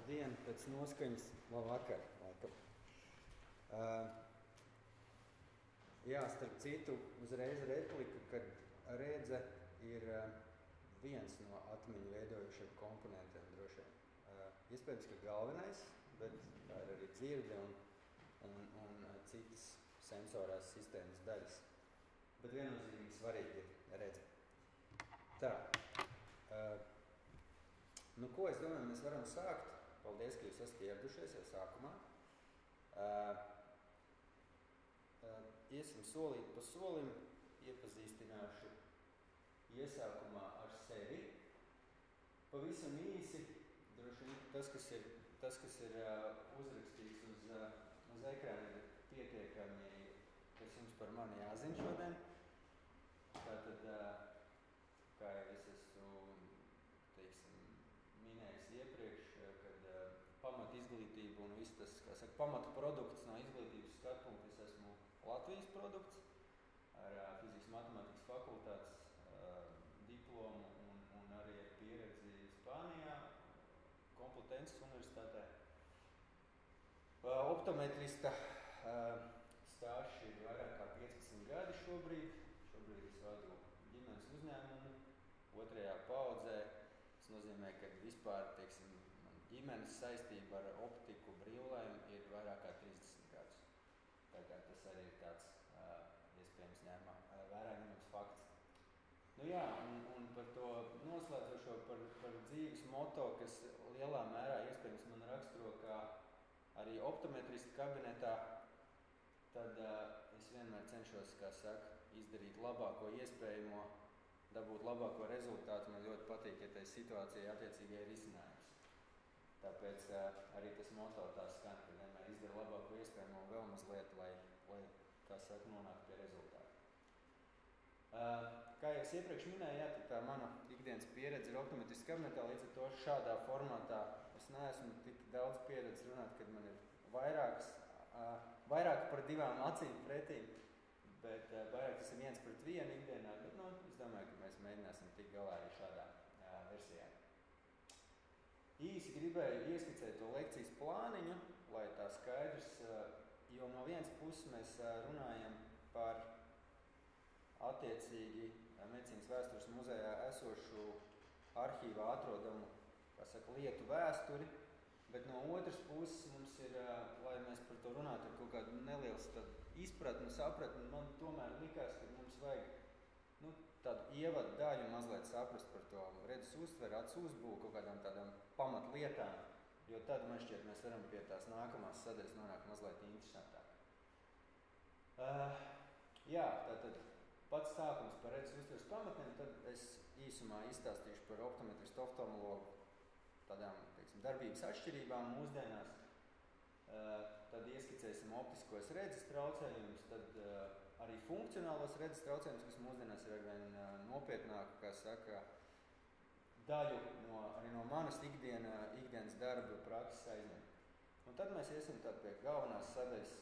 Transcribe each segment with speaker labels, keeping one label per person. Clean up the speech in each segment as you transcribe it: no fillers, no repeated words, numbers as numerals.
Speaker 1: Diena pēc noskaņas, labvakar. Jā, starp citu, uzreiz replika, kad redze ir viens no atmiņu veidojušiem komponentiem droši vien. Iespējams, ka galvenais, bet tā ir arī dzirde un citas sensorās sistēmas daļas. Bet viennozīmīgi svarīgi ir redze. Tā. Ko es domāju, mēs varam sākt. Paldies, ka jūs esat ieradušies jau sākumā. Iesim solīt pa solim, iepazīstināšu iesākumā ar sevi. Pavisam īsi, droši vien tas, kas ir uzrakstīts uz ekrāna, ir pietiekami, kas jums par mani jāzina šodien. Tātad, kā jau es esmu, minējis iepriekš, kad pamat izglītība un viss tas, kā saka, pamata produkts no izglītības skatpunkta, es esmu Latvijas produkts ar fizikas matemātikas fakultātes diplomu un arī ar pieredzi Spānijā, Komplutenses universitātē. Optometrista stāžs ir vairāk kā 15 gadi šobrīd. Šobrīd es vadu ģimenes uzņēmumu 2. paudzē. Tas nozīmē, ka vispār, ģimenes saistība ar optiku brīvlēm ir vairāk kā 30 gadus. Tā kā tas arī ir tāds iespējams vērā ņemams fakts. Un par to noslēdzošo par dzīves moto, kas lielā mērā iespējams man raksturo kā arī optometrista kabinetā, tad es vienmēr cenšos, kā saka, izdarīt labāko iespējamo, dabūt labāko rezultātu. Man ļoti patīk, ja tai situācijai attiecīgi ir risinājums. Tāpēc arī tas moto tā skan, ka vienmēr izdara labāko iespējamo vēl mazliet, lai kā saka, nonāktu pie rezultātu. Kā jau es iepriekš minēju, tā mana ikdienas pieredze ir optometriskā kabinetā, līdz ar to šādā formātā es neesmu tik daudz pieredzes runāt, kad man ir vairāk par 2 acīm pretī. Bet vairāk tas ir 1:1 ikdienā, bet es domāju, ka mēs mēģināsim tikt galā arī šādā versijā. Īsi gribēju ieskicēt to lekcijas plāniņu, lai tā skaidrs, jo no vienas puses mēs runājam par attiecīgi Medicīnas vēstures muzejā esošu arhīvā atrodamu, kā saka, lietu vēsturi, bet no otras puses mums ir, lai mēs par to runātu, ir kaut kāda neliels izpratni, sapratni. Man tomēr likās, ka mums vajag tādu ievadu daļu mazliet saprast par to redzes uztveri, acu uzbūvu, kaut kādām tādām pamatlietām, jo tad man šķiet mēs varam pie tās nākamās sadaļas nonākt mazliet interesantāk. Tātad pats sākums par redzes uztveres pamatiem, tad es īsumā izstāstīšu par optometristu oftalmologu tādām, darbības atšķirībām mūsdienās. Tad ieskicēsim optiskos redzes traucējumus, tad arī funkcionālos redzes traucējumus, kas mūsdienās ir arvien nopietnāk, kā saka, daļu arī no manas ikdienas darba prakses aizņem. Un tad mēs iesim pie galvenās sadaļas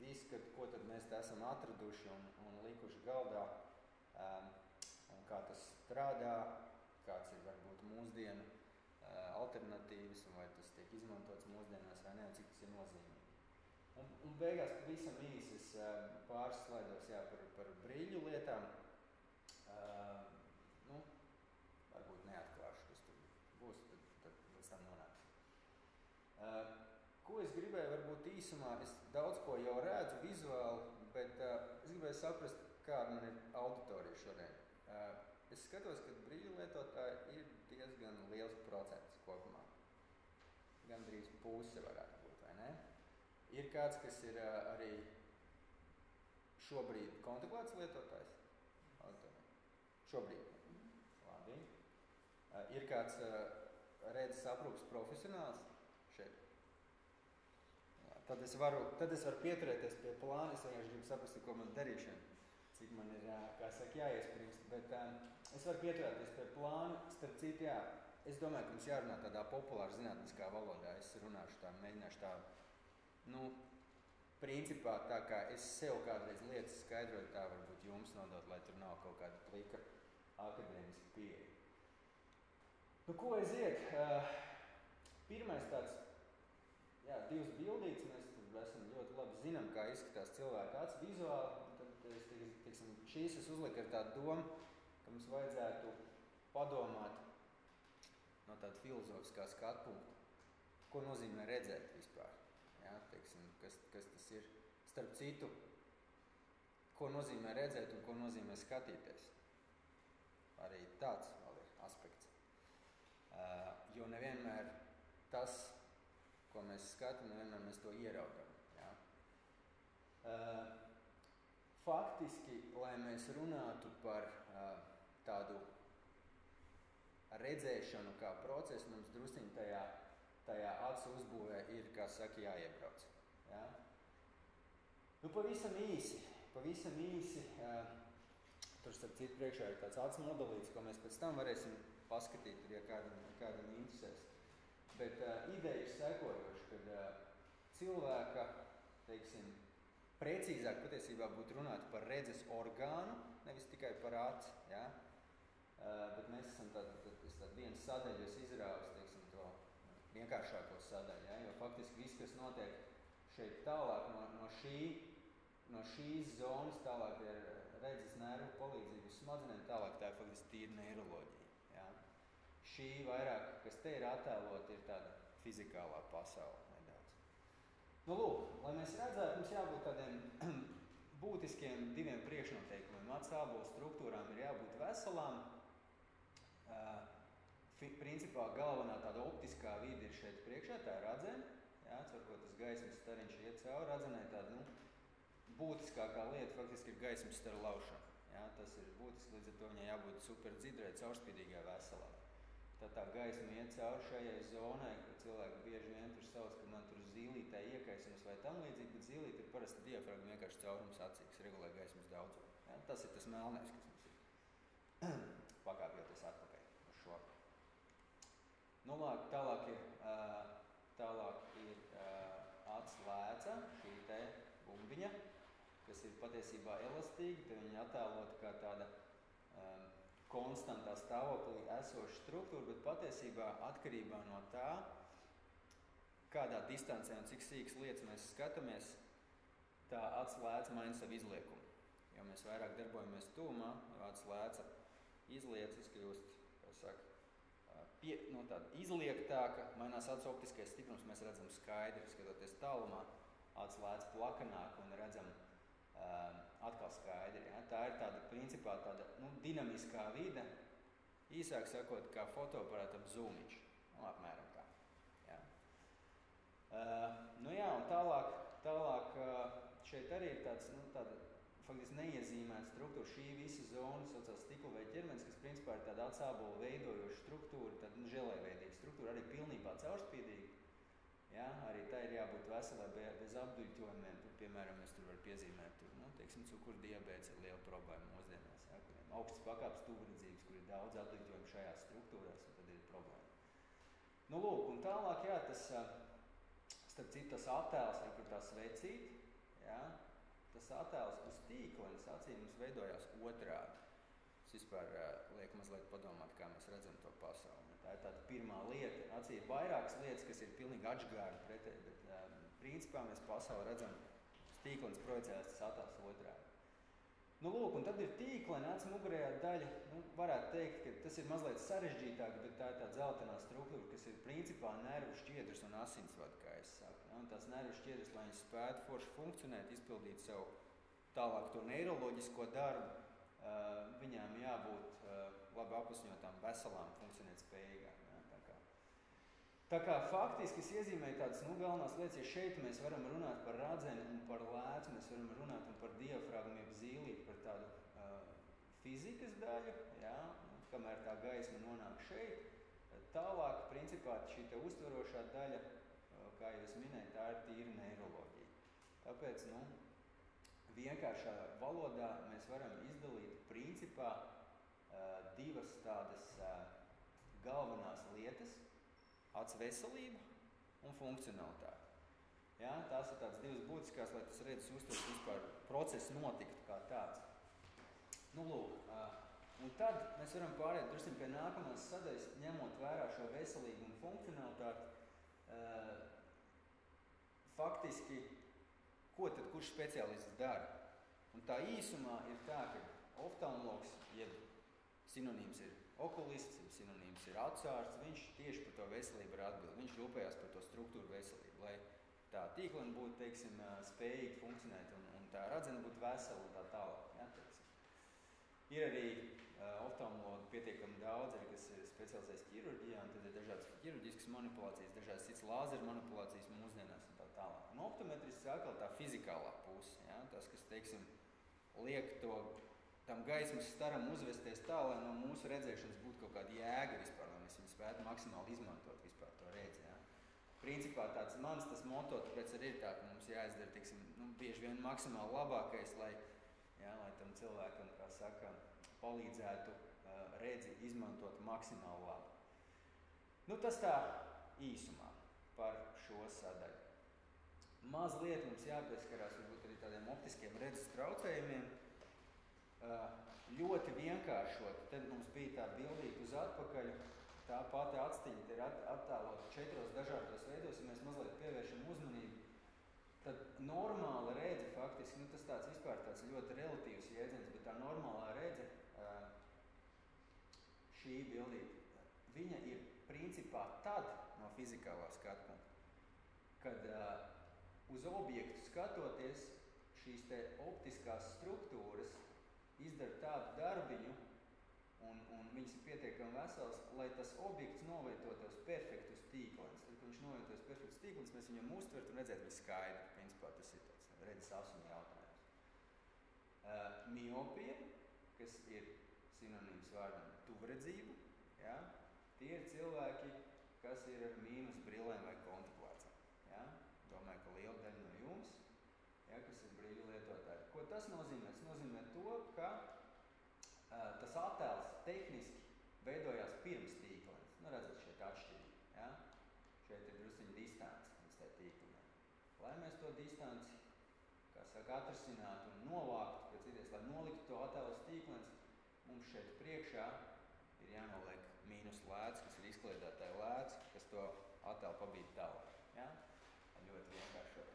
Speaker 1: izskatu, ko tad mēs esam atraduši un likuši galdā, un kā tas strādā, kāds ir varbūt mūsdienu alternatīvas, un vai tas tiek izmantots mūsdienās vai ne, un cik tas ir nozīmīgi. Un beigās pavisam īsi es pāris slaidos par brīļu lietām. Varbūt neatklāšu, kas tur būs, tad līdz tam nonāks. Ko es gribēju varbūt īsumā, es daudz ko jau redzu vizuāli, bet es gribēju saprast, kāda man ir auditorija šodien. Es skatos, ka brīļu lietotāji ir diezgan liels procents kopumā. Gandrīz puse varētu būt, vai ne? Ir kāds, kas ir arī šobrīd kontaklēts lietotājs? Šobrīd. Labi. Ir kāds redzes aprūpes profesionāls šeit? Tad es varu pieturēties pie plāna, es vienkārši gribu saprast, ko man darīšana. Cik man ir, kā saka, jāiespringst, bet es varu pieturēties pie plāna. Starp citu, es domāju, ka mums jārunā tādā populāra zinātniskā valodā. Es runāšu mēģināšu principā tā kā es sev kādreiz lietas skaidroju, tā varbūt jums nodot, lai tur nav kaut kāda plika akadēmiska pieeja. Ko aiziet? Pirmais tāds divas bildītes, mēs esam ļoti labi zinām, kā izskatās cilvēka acs vizuāli, un tad, šīs es uzliku ar tādu domu, ka mums vajadzētu padomāt no tāda filozofiskā skatu punkta, ko nozīmē redzēt vispār, kas tas ir. Starp citu, ko nozīmē redzēt un ko nozīmē skatīties. Arī tāds vēl ir aspekts. Jo nevienmēr tas, ko mēs skatām, nevienmēr mēs to ieraugam. Faktiski, lai mēs runātu par tādu redzēšanu kā procesu, mums drusciņ tajā acu uzbūvē ir, kā saka, jāiebrauc. Ja? Pavisam īsi, tur starp citu priekšā ir tāds acu modelīts, ko mēs pēc tam varēsim paskatīt, ja kādam interesēs. Bet ideja ir sekojoša, kad cilvēka, precīzāk patiesībā būtu runāt par redzes orgānu, nevis tikai par aci, ja? Bet mēs esam tāda viena sadaļa, es izrāvis, to vienkāršāko sadaļu, ja? Jo faktiski viss, kas notiek šeit tālāk no šīs zonas, tālāk ir redzes nervu palīdzību smadzenēm, tālāk tā ir faktiski tīra neiroloģija, ja? Šī vairāk, kas te ir attēlot, ir tāda fizikālā pasaule nedaudz. Lūk, lai mēs redzētu, mums jābūt tādiem būtiskiem diviem priekšnoteikumiem. Atsābolu struktūrām ir jābūt veselām. Principā galvenā tāda optiskā vide ir šeit priekšā, tā ir radzene, ja, caur ko tas gaismas stariņš iet cauri. Radzenē tāda, būtiskākā lieta faktiski ir gaismas staru laušana. Ja, tas ir būtiski, līdz ar to viņai jābūt super dzidrai, caurspīdīgai veselā. Tad tā gaisma iet cauri šajai zonai, ka cilvēki bieži vien tur sauc, ka man tur zīlītē iekaisums vai tam līdzīgi, bet zīlīte ir parasti diafragma vienkārši caurums acī, kas regulē gaismas daudzumu. Ja, tas ir tas melnais, kas mums ir pakāpjoties atpakaļ uz šo. Tālāk ir acs lēca, šī te bumbiņa, kas ir patiesībā elastīga, te viņa attēlota kā tāda konstantā stāvoklī esoša struktūra, bet patiesībā atkarībā no tā, kādā distancē un cik sīkas lietas mēs skatāmies, tā acs lēca maina savu izliekumu. Jo mēs vairāk darbojamies tuvumā, acs lēca izliec, izkļūst, kā saka, tāda izliektāka, mainās acu optiskais stiprums, mēs redzam skaidri, skatoties tālumā, acs lēca plakanāk un redzam atkal skaidri. Ja? Tā ir tāda, principā, tāda dinamiskā vide, īsāk sakot, kā fotoaparātam zūmiņš, apmēram tā. Ja? Un tālāk šeit arī ir tāda faktiski neiezīmēta struktūra. Šī visa zona saucās stikla vai ķermenis, kas principā ir tāda atsābolu veidojoša struktūra, tāda želējveidīga struktūra, arī pilnībā caurspīdīga. Ja? Arī tā ir jābūt veselai bez apduļķojumiem. Piemēram, mēs tur var piezīmēt, cukuru diabēts ir liela problēma mūsdienās, ja? Kuriem augsts pakāpes tuvredzības, kur ir daudz apduļķojumu šajās struktūrās, un tad ir problēma. Lūk, un tālāk, jā, tas, starp citu, tas attēls ir, kur tā svecīt, ja? Tas attēls uz tīklenes acī mums veidojās otrādi. Tas vispār liek mazliet padomāt, kā mēs redzam to pasauli. Tā ir tāda pirmā lieta. Acī ir vairākas lietas, kas ir pilnīgi atžgāri pretēji, bet principā mēs pasauli redzam, uz tīklenes projicējas tas attēls otrādi. Lūk, un tad ir tīklene, acu mugurējā daļa. Varētu teikt, ka tas ir mazliet sarežģītāk, bet tā ir tā dzeltenā struktūra, kas ir principā nervu šķiedras un asinsvadu, kā es saku. Ja? Un tās nervu šķiedras, lai viņas spētu forši funkcionēt, izpildīt savu tālāk to neiroloģisko darbu, viņām jābūt labi apusņotām, veselām, funkcionēt spējīgām. Ja? Tā kā faktiski es iezīmēju tādas galvenās lietas, ja šeit mēs varam runāt par radzeni un par lēcu, mēs varam runāt un par diafragmu, jeb zīlīti, par tādu fizikas daļu, ja? Kamēr tā gaisma nonāk šeit, tālāk, principā, šī te uztverošā daļa, kā jau es minēju, tā ir tīra neiroloģija. Tāpēc, vienkāršā valodā mēs varam izdalīt, principā, divas tādas galvenās lietas, acu veselība un funkcionalitāte. Ja? Tās ir tādas divas būtiskās, lai tas redzes uztvers vispār process notiktu kā tāds. Lūk, un tad mēs varam pāriet drusku pie nākamās sadaļas, ņemot vērā šo veselību un funkcionalitāti. faktiski, ko tad kurš speciālists dara? Un tā īsumā ir tā, ka oftalmologs, jeb sinonīms ir okulists, jeb sinonīms ir acuārsts, viņš tieši par to veselību ir atbild. Viņš rūpējās par to struktūru veselību, lai tā tīklena būtu, teiksim, spējīgi funkcionēt un tā radzena būtu vesela un tā tālāk. Ja, ir arī oftalmologi pietiekami daudz, arī, kas ir specializējas ķirurģijā, un tad ir dažādas ķirurģiskas manipulācijas, dažādas cits lāzeru manipulācijas mūsdienās un tā tālāk. Un optometrists ir atkal tā fizikālā puse, ja, tas, kas, teiksim, liek tam gaismas staram uzvesties tā, lai no mūsu redzēšanas būtu kaut kāda jēga vispār, lai mēs viņu spētu maksimāli izmantot vispār to redzi. Ja. Principā tāds mans tas moto, tāpēc arī ir tā, ka mums jāizdara, teiksim, bieži vien maksimāli labākais, lai tam cilvēkam, kā saka, palīdzētu redzi izmantot maksimāli labi. Tas tā īsumā par šo sadaļu. Mazliet mums jāpieskarās varbūt arī tādiem optiskiem redzes traucējumiem. Ļoti vienkāršot, tad mums bija tā bildīta uz atpakaļ, tā pati atstiņa ir attēlota 4 dažādos veidos, ja mēs mazliet pievēršam uzmanību, tad normāla redze faktiski, tas tāds vispār tāds ļoti relatīvs jēdziens, bet tā normālā redze, šī bildīta, viņa ir principā tad no fizikālā skatu punkta, kad uz objektu skatoties šīs te optiskās struktūras izdara tādu darbiņu, un viņas ir pietiekami vesels, lai tas objekts novietotos perfektus tīklens. Tad, kad viņš novietotos perfektus tīklens, mēs viņam uztvert un redzēt viņu skaidri. Principā tas ir tāds redzes asuma jautājums. Miopija, kas ir sinonīms vārdam tuvredzība, ja? Tie ir cilvēki, kas ir ar mīnus brillēm vai kontaklēcām. Ja? Domāju, ka liela daļa no jums, ja, kas ir brīļu lietotāji. Ko tas nozīmē? Tas nozīmē to, ka tas attēls tehniski veidojās pirms tīklenes. Redzat, šeit atšķirīgi. Ja? Šeit ir drusciņa distance līdz tai tīklenei. Lai mēs to distanci, kā saka, atrasinātu un novāktu pēc idejas, lai noliktu to attēlu uz tīklenes, mums šeit priekšā ir jānoliek mīnus lēts, kas ir izkliedētāja lēts, kas to attēlu pabīd tālāk. Ja? Ļoti vienkāršot.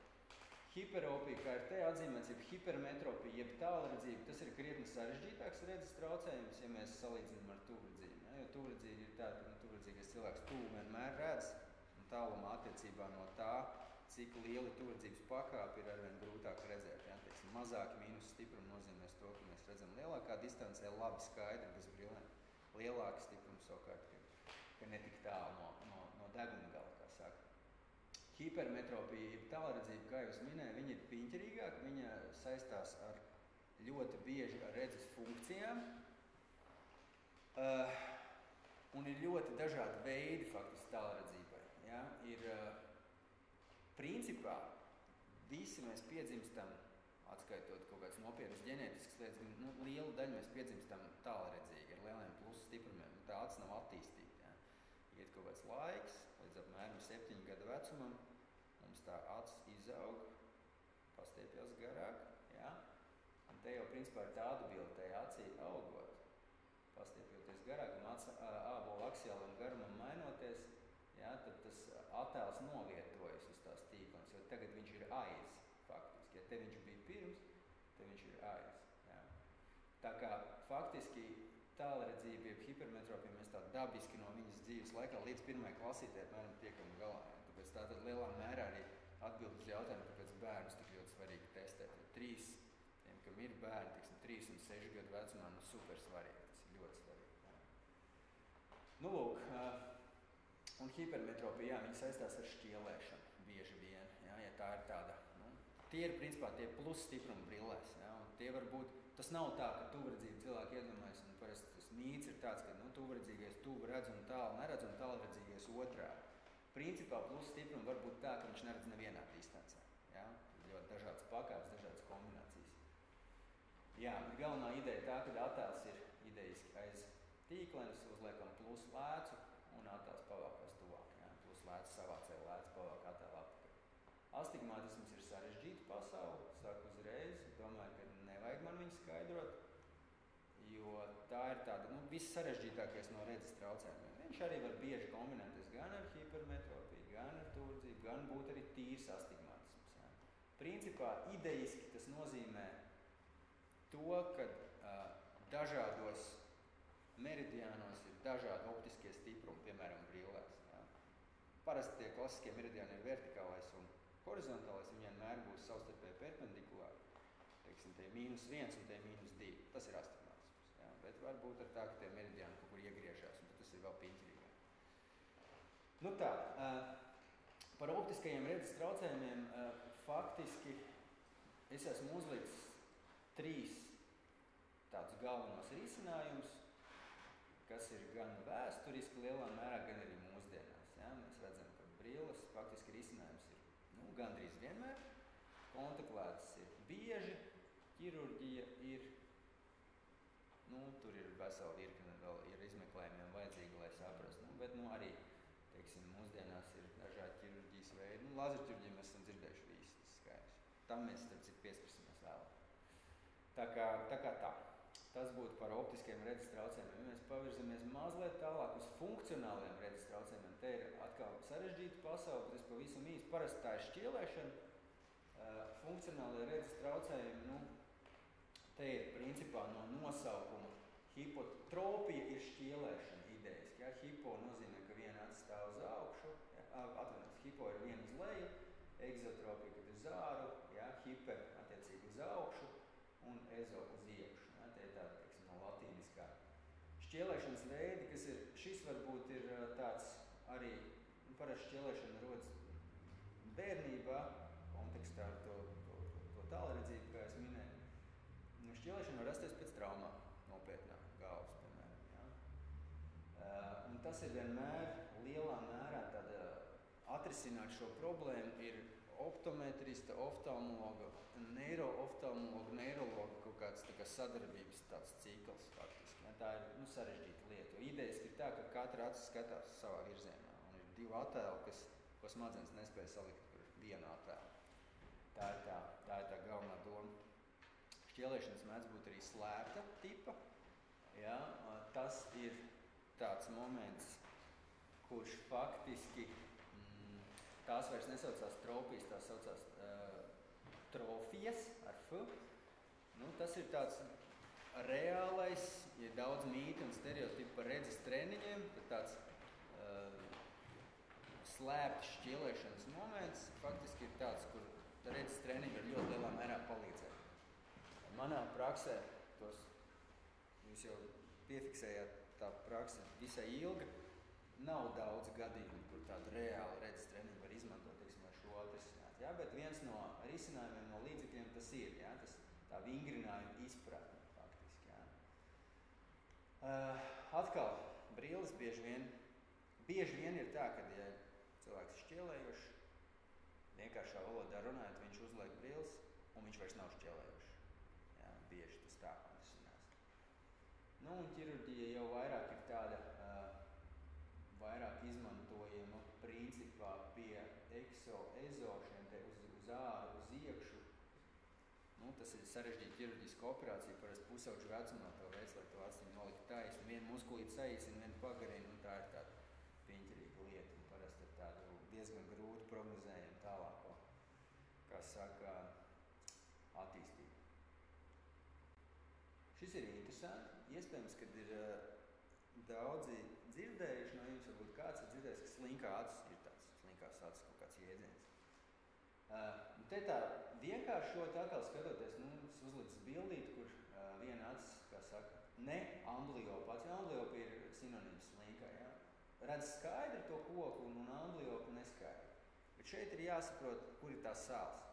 Speaker 1: Hiperopija, kā ir te atzīmēts, jeb hipermetropija, jeb tālredzība, tas ir krietni sarežģītāks redzes traucējums, ja mēs salīdzinām ar tuvredzību. Ja? Jo tuvredzība ir tāda, ka tuvredzīgais cilvēks tuvu vienmēr redz, un tālumā attiecībā no tā, cik lieli tuvredzības pakāpi ir arvien grūtāk redzēt. Ja? Teiksim, mazāki mīnus stiprumi nozīmēs to, ka mēs redzam lielākā distancē, labi skaidri, bez brillēm. Lielāki stiprumi savukārt, ka netik tālu no deguna gala, kā saka. Hipermetropija, jeb tālredzība, kā jūs minēju, viņa ir piņķerīgāka, viņa saistās ar ļoti bieži ar redzes funkcijām. Un ir ļoti dažādi veidi faktiski tālredzībai. Ja? Ir principā visi mēs piedzimstam, atskaitot kaut kāds nopietnas ģenētiskas lietas, lielu daļu mēs piedzimstam tālredzīgi, ar lieliem plusu stiprumiem, tā acis nav attīstīta. Ja? Iet kaut kāds laiks, līdz apmēram 7 gadu vecumam, mums tā acis izaug, pastiepjas garāk, ja? Un te jau principā ir tāda bilde, tai acī augot, pastiepjoties garāk, un ābola aksiālam garumam mainoties, ja? Tad tas attēls novietojas uz tās tīklenes, jo tagad viņš ir aiz, faktiski. Ja te viņš bija pirms, te viņš ir aiz. Ja? Tā kā faktiski tālredzība, jeb hipermetropija, mēs tā dabiski no viņas dzīves laikā līdz 1. klasītē apmēram tiekam galā. Ja? Tāpēc tā tad lielā mērā arī atbild uz jautājumu, kāpēc bērnus tik ļoti svarīgi testēt. Jo 3, tiem, kam ir bērni, tiksim, 3 un 6 gadu vecumā, super svarīgi, tas ir ļoti svarīgi. Ja? Lūk, un hipermetropija, jā, viņi saistās ar šķielēšanu bieži vien, ja tā ir tāda, tie ir principā tie plus stipruma brillēs, ja, un tie var būt, tas nav tā, ka tuvredzība cilvēki iedomājas, un parasti tas mīts ir tāds, ka, tuvredzīgais tuvu redz un tālu neredz, un tālredzīgais otrādi. Principā plus stipruma var būt tā, ka viņš neredz nevienā distancē, ja, ļoti dažādas pakāpes, dažādas kombinācijas. Jā, bet galvenā ideja tā, ka attēls ir idejiski aiz tīklenes, uzliekam plus lēcu, un attēls pavākās tuvāk, ja, plus lēcu savācē, lēcu pavāk attēlu atpakaļ. Astigmatisms ir sarežģīta pasaule, saku uzreiz, domāju, ka nevajag man viņu skaidrot, jo tā ir tāda, viss sarežģītākais no redzes traucējumiem. Viņš arī var bieži kombinēties gan ar hipermetropiju, gan ar tuvredzību, gan būt arī tīrs astigmatisms. Principā idejiski tas nozīmē to, ka dažādos meridiānos ir dažādi optiskie stiprumi, piemēram, brillēs. Ja? Parasti tie klasiskie meridiāni ir vertikālais un horizontālais, viņi vienmēr būs savstarpēji perpendikulāri. Teiksim, tie -1 un tie -2. Tas ir astronautisms. Ja? Bet varbūt ar tā, ka tie meridiāni kaut kur iegriežās, un tas ir vēl piņķirīgāk. Nu tā, par optiskajiem redzes traucējumiem faktiski es esmu uzlicis 3 tādus galvenos risinājumus, kas ir gan vēsturiski lielā mērā, gan arī mūsdienās. Ja? Mēs redzam, ka brilles faktiski risinājums ir gandrīz vienmēr. Kontaklētas ir bieži, ķirurģija ir, tur ir vesela virkne vēl ir izmeklējumiem vajadzīgi, lai saprastu. Bet arī, teiksim, mūsdienās ir dažādi ķirurģijas veidi. Lazerķirurģiju mēs esam dzirdējuši visi, tas skaidrs. Tam mēs, starp citu, pieskarsimies vēlāk. Tā kā tā. Tas būtu par optiskiem redzes traucējumiem. Ja mēs pavirzamies mazliet tālāk uz funkcionāliem redzes traucējumiem. Te ir atkal sarežģīta pasaule, bet es pavisam īsti. Parasti tā ir šķielēšana. Funkcionālie redzes traucējumi, te ir principā no nosaukuma hipotropija ir šķielēšana idejas. Ja? Hipo nozīmē, ka viena acis stāv uz augšu, atvainojos, hipo ir viena uz leju, egzotropija, kad uz āru, ja? Hiper attiecīgi uz augšu un ezo uz iekšu. Ja? Te ir tāda, teiksim, no latīniskā šķielēšanas veidi, kas ir, šis varbūt ir tāds arī, parasti šķielēšana rodas bērnībā, kontekstā ar to tālredzību, kā es minēju. Šķielēšana var rasties pēc traumām, nopietnā galvas, piemēram. Ja? Un tas ir vienmēr lielā mērā tāda atrisināt šo problēmu ir optometrista, oftalmologa, neirooftalmologa, neirologa kaut kāds tā kā sadarbības tāds cikls faktiski. Ja? Tā ir sarežģīta lieta. Jo idejas ir tā, ka katra acis skatās savā virzienā. Un ir 2 attēli, ko smadzenes nespēja salikt par vienu attēlu. Tā ir tā galvenā doma. Šķielēšanas mēdz būt arī slēpta tipa. Ja? Tas ir tāds moments, kurš faktiski tās vairs nesaucās tropijas, tās saucās trofijas ar F. Tas ir tāds reālais, ja daudz mīti un stereotipu par redzes treniņiem, tad tāds slēpts šķielēšanas moments faktiski ir tāds, kur redzes treniņi var ļoti lielā mērā palīdzēt. Manā praksē, jūs jau piefiksējāt, tā praksa visai ilga, nav daudz gadījumu, kur tādu reāli redzes treniņu var izmantot, teiksim, ar šo atrisināt. Ja? Bet viens no risinājumiem, no līdzekļiem tas ir, ja? Tā vingrinājuma izpratne faktiski. Ja? Atkal, brilles bieži vien ir tā, ka, ja cilvēks ir šķielējošs, vienkāršā valodā runājot, viņš uzliek brilles un viņš vairs nav šķielējošs. Ja? Bieži tas tā atrisinās. Un ķirurģija jau vairāk ir tāda vairāk izmantojama principā pie ezo šiem te uz āru, uz iekšu. Tas ir sarežģīta ķirurģiska operācija, parasti pusauģu vecumā to veids, lai to aciņu nolikt taisni. Vienu muskulīti saīsina, vienu pagarina, un tā ir tāda piņķirīga lieta. Un parasti ir tādu diezgan grūti prognozējama tālāko, kā saka, attīstību. Šis ir interesanti. Iespējams, kad ir daudzi dzirdējuši no jums, varbūt kāds ir dzirdējis, ka slinkā acis ir tāds, slinkās acis kaut kāds jēdziens. Te tā vienkāršot atkal skatoties, es uzlicis bildīt, kur viena acis, kā saka, ne ambliopa. Ambliopa ir sinonīms slinkai, ja? Redz skaidri to koku un ambliopa neskaidri. Bet šeit ir jāsaprot, kur ir tās sāls.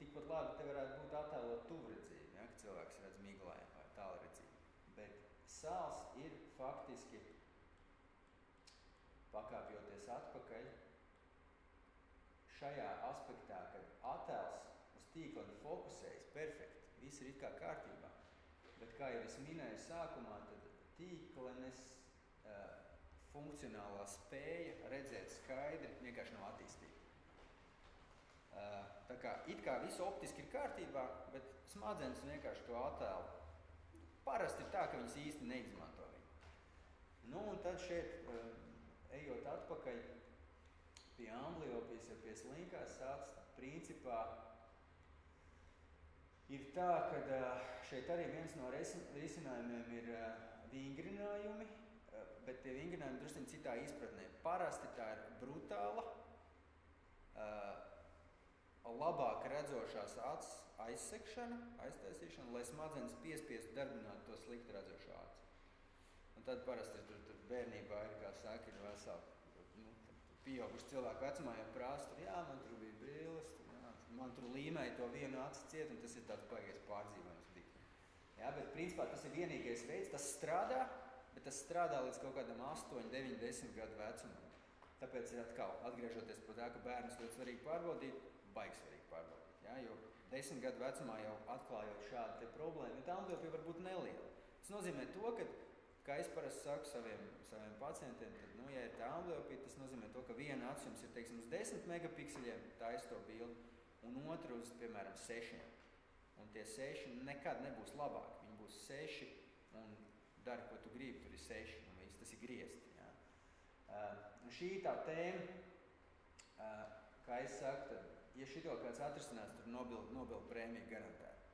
Speaker 1: Tikpat labi te varētu būt attēlot tuvredzību, ja? Ka cilvēks redz miglējumu vai tālredzību. Bet sāls ir faktiski pakāpjoties atpakaļ šajā aspektā, kad attēls uz tīkleni fokusējas perfekti, viss ir it kā kārtībā. Bet, kā jau es minēju sākumā, tad tīklenes funkcionālā spēja redzēt skaidri vienkārši nav attīstīta. Tā kā it kā viss optiski ir kārtībā, bet smadzenes vienkārši to attēlu. Parasti ir tā, ka viņas īsti neizmanto viņu. Un tad šeit, ejot atpakaļ pie ambliopijas, ja pie slinkās acis, principā ir tā, ka šeit arī viens no risinājumiem ir vingrinājumi, bet tie vingrinājumi drusciņ citā izpratnē. Parasti tā ir brutāla, labāk redzošās acis aiztaisīšana, lai smadzenes piespiestu darbināt to slikti redzošo aci. Un tad parasti tur bērnībā ir, kā saka, ir veseli, pieauguši cilvēku vecumā jau prasa, jā, man tur bija brilles, man tur līmēja to vienu aci ciet, un tas ir tāds baigais pārdzīvojums. Jā, bet principā tas ir vienīgais veids, tas strādā, bet tas strādā līdz kaut kādam 8, 9, 10 gadu vecumam. Tāpēc ir atkal, atgriežoties par tā, ka bērnus ļoti svarīgi pārbaudīt, baigi svarīgi pārbaudīt. Jā, jo 10 gadu vecumā jau atklājot šādu te problēmu, tā ambliopija var būt neliela. Tas nozīmē to, ka, kā es parasti saku saviem pacientiem, tad, ja ir tā ambliopija, tas nozīmē to, ka viena acis jums ir, teiksim, uz 10 megapikseļiem, taisa to bildi, un otru uz, piemēram, 6. Un tie 6 nekad nebūs labāki. Viņi būs 6 un dari, ko tu gribi, tur ir 6, un viss, tas ir griezti. Jā. Un šī tā tēma, kā es saku, tad, ja šito kāds atrisinās, tur Nobel prēmija garantēta.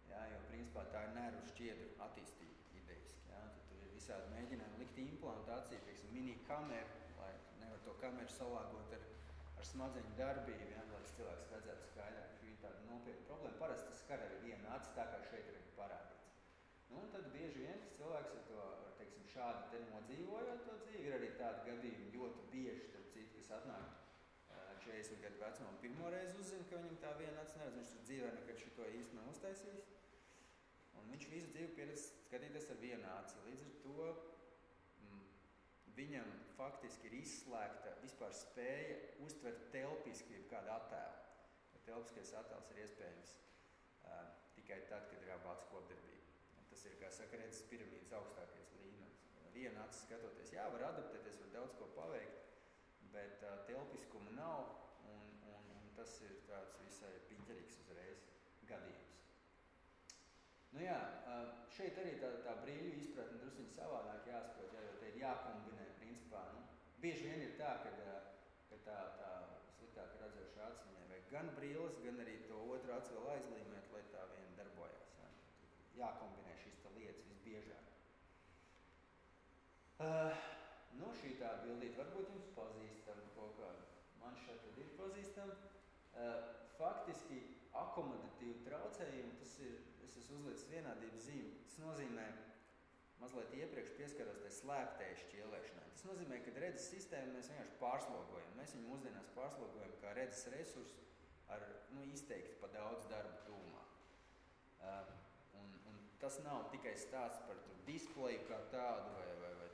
Speaker 1: Jā, jo, principā, tā ir nervu šķiedru attīstība ideiski. Jā. Tad tur ir visādi mēģinājumi likt implantāciju, teiksim, mini kameru, lai nevar to kameru salāgot ar smadzeņu darbību, jā, lai cilvēks redzētu skaidrāk. Šī ir tāda nopietna problēma. Parasti tas skar arī viena acis, tā kā šeit ir parādīts. Un tad bieži vien cilvēks ar to, teiksim, šādi te nodzīvojot to dzīvi. Ir arī tādi gadījumi ļoti bieži, starp citu, kas atnāk 40 gadu vecumā un pirmo reizi uzzina, ka viņam tā viena acis neredz. Viņš tur dzīvē nekad šito īsti nav uztaisījis. Un viņš visu dzīvi pieredz skatīties ar vienu aci. Līdz ar to viņam faktiski ir izslēgta vispār spēja uztvert telpiski kādu attēlu. Telpiskais attēls ir iespējams tikai tad, kad ir abu acu kopdarbība. Tas ir, kā saka, redzes piramīdas augstākais līmenis. Viena acis skatoties, jā, var adaptēties, var daudz ko paveikt, bet telpiskuma nav, un tas ir tāds visai piņķerīgs uzreiz gadījums. Nu jā, šeit arī tā brīļu izpratne drusciņi savādāk jāsaprot, jo te ir jākombinē, principā. Bieži vien ir tā, ka tā sliktāk redzošā acis viņai vajag gan brīles, gan arī to otru aci vēl aizlīmēt, lai tā viena darbojās. Jākombinē šīs lietas visbiežāk. Šī tā bildīte varbūt jums pazīstama kaut kāda. Man šeit tad ir pazīstama. Faktiski akomodatīvu traucējumu, tas ir, es esmu uzlicis vienādības zīmi, tas nozīmē, mazliet iepriekš pieskaros tai slēptēji šķielēšanai. Tas nozīmē, ka redzes sistēmu mēs vienkārši pārslogojam. Mēs viņu mūsdienās pārslogojam kā redzes resursu ar izteikti pa daudz darbu tūmā. Un tas nav tikai stāsts par displeju kā tādu vai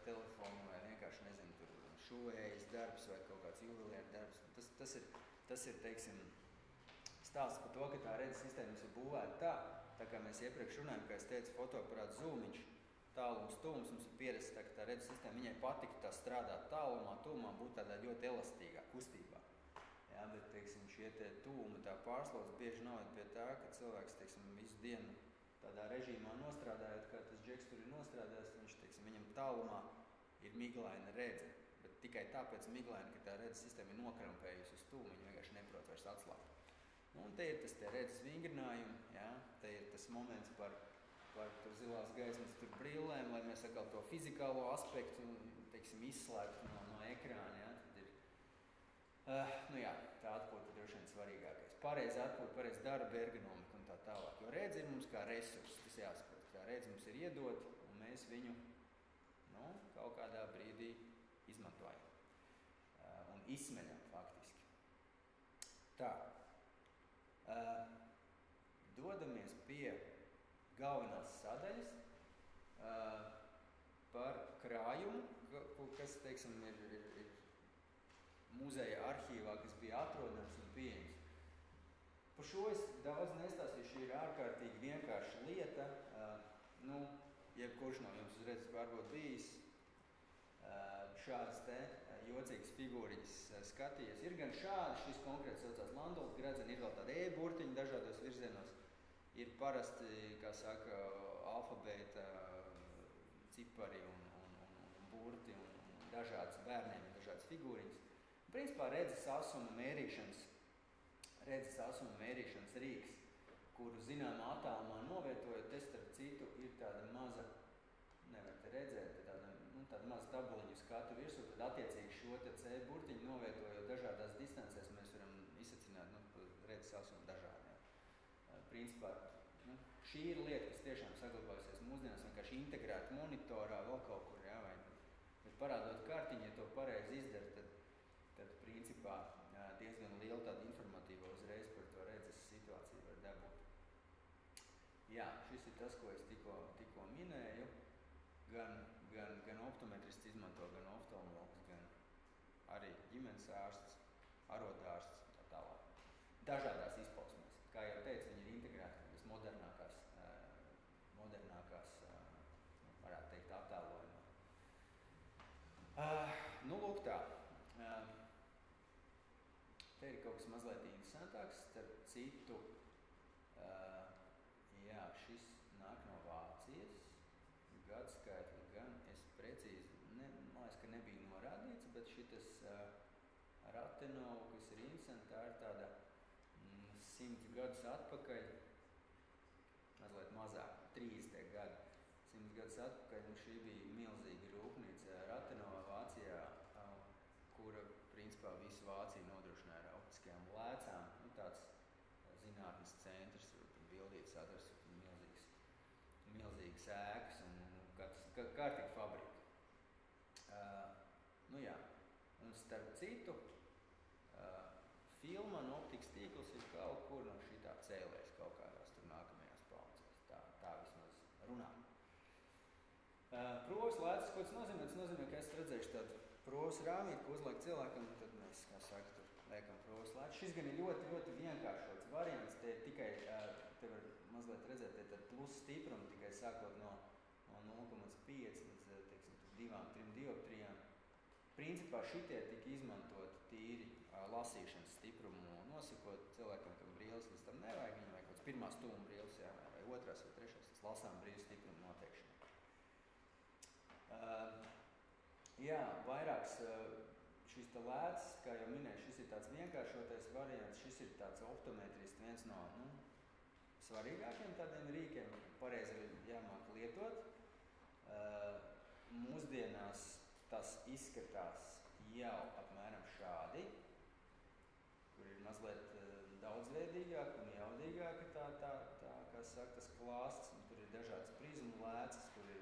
Speaker 1: telefonu vai vienkārši, nezinu, tur šuvējas darbs vai kaut kāds juvelieru darbs. Tas ir, teiksim, stāsts par to, ka tā redzes sistēma ir būvēta tā kā mēs iepriekš runājam, kā es teicu, fotoaparāts zūmiņš, tālums, tūms, mums ir pieredze, tā, ka tā redzes sistēma, viņai patika tā strādāt tālumā, tūmā, būt tādā ļoti elastīgā kustībā. Jā, bet, teiksim, šie tie tūmi, tā pārslodze bieži noved pie tā, ka cilvēks, teiksim, visu dienu tādā režīmā nostrādājot, kā tas džeks tur ir nostrādājis, viņš, teiksim, viņam tālumā ir miglaina redze, bet tikai tāpēc miglaina, ka tā redzes sistēma ir nokrampējusi uz tūmu, viņi vienkārši neprot vairs atslābt. Un te ir tas te redzes vingrinājumi, jā, te ir tas moments par zilās gaismas tur brillēm, lai mēs atkal to fizikālo aspektu, teiksim, izslēgtu no ekrāna, jā, tad ir, tā atpūta droši vien svarīgākais. Pareizi atpūta, pareizi darba ergonomika un tā tālāk, jo redze ir mums kā resurs, tas jāsaprot, kā redze mums ir iedot, un mēs viņu, kaut kādā brīdī izmantojam un izsmeļam faktiski. Tā. Dodamies pie galvenās sadaļas par krājumu, kas, teiksim, ir muzeja arhīvā, kas bija atrodams un pieejams. Par šo es daudz nestāstīšu, šī ir ārkārtīgi vienkārša lieta. Jebkurš no jums uzreiz varbūt bijis šādas te jocīgas figūriņas skatījies. Ir gan šādi, šis konkrēts saucās Landols gredzeni, ir vēl tāda E-burtiņa dažādos virzienos. Ir parasti, kā saka, alfabēta cipari un burti un dažādas bērniem, dažādas figūriņas. Principā redzes asuma mērīšanas redzes asuma mērīšanas rīks, kuru zināmā attālumā novietojot, te starp citu ir tāda maza, nevar te redzēt, tāda maza tabuliņa uz skatu virsū, tad attiecīgi šo te C burtiņu novietojot dažādās distancēs, mēs varam izsacināt, redzes asumu dažādiem. Principā, šī ir lieta, kas tiešām saglabājusies mūsdienās, vienkārši integrēt monitorā vēl kaut kur, jā, vai, bet parādot kartiņu, ja to pareizi izdara, tad principā diezgan liela tāda informatīva uzreiz par to redzes situāciju var dabūt. Jā, šis ir tas, ko es tikko minēju, gan optometrists izmanto, gan oftalmologs, gan arī ģimenes ārsts, arodārsts un tā tālāk. Dažādās izpausmēs. Kā jau teicu, viņi ir integrēti modernākās, varētu teikt, attēlojumā. Lūk tā. Te ir kaut kas mazliet interesantāks, starp citu, jā, šis nāk no Vācijas, gadskaitli gan es precīzi, man liekas, ka nebija norādīts, bet šitas Rathenau, kas ir interesanti, tā ir tāda 100 gadus atpakaļ, mazliet mazāk, 30 gadi, 100 gadus atpakaļ, šī bija milzīga rūpnīca Rathenau Vācijā, kura principā visu Vāciju nodrošināja ar optiskajām lēcām, tāds zinātnes centrs, bildītas atrast milzīgas ēkas un kārtīgi fabrika. Jā, un starp citu, filma un optikas tīkls ir kaut kur no šitā cēlēs kaut kādās tur nākamajās paudzēs. Tā vismaz runā. Provas lēcas, ko tas nozīmē? Tas nozīmē, ka esat redzējuši tādu provas rāmīti, ko uzliek cilvēkam, un tad mēs, kā saka, tur liekam provas lēcas. Šis gan ir ļoti, ļoti vienkāršots variants. Te tikai, te var mazliet redzēt, te tad plus stiprumi tikai sākot no 0,5 līdz, teiksim, 2-3 dioptrijām. Principā šitie tika izmantot tīri lasīšanas stiprumu nosakot cilvēkam, kam brīles līdz tam nevajag, viņam vajag kaut kāds pirmā stūma brīles, jā, vai otrās vai trešās, tas lasām brīles stiprumu noteikšanai. Jā, vairāks šis te lēts, kā jau minēju, šis ir tāds vienkāršotais variants, šis ir tāds optometrists, viens no svarīgākiem tādiem rīkiem, pareizi jāmāk lietot. Mūsdienās tas izskatās jau apmēram šādi, kur ir mazliet daudzveidīgāk un jaudīgāk kā saka, tas klāsts, un tur ir dažādas prizmu lēcas, tur ir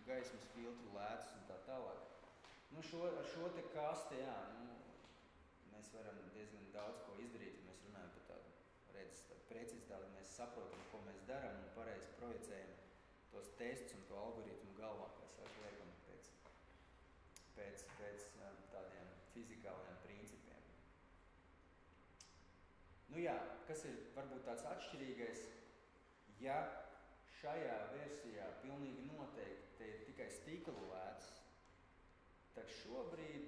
Speaker 1: gaismas filtru lēcas un tā tālāk. Ar šo te kasti, jā, mēs varam diezgan daudz ko izdarīt, ja mēs runājam par tādu redzes precizitāti, mēs saprotam, ko mēs darām un pareizi projicējam tos testus un to algoritmu galvā, kā saka, liekam pēc tādiem fizikāliem principiem. Jā, kas ir varbūt tāds atšķirīgais, ja šajā versijā pilnīgi noteikti te ir tikai stikla lēcas, tad šobrīd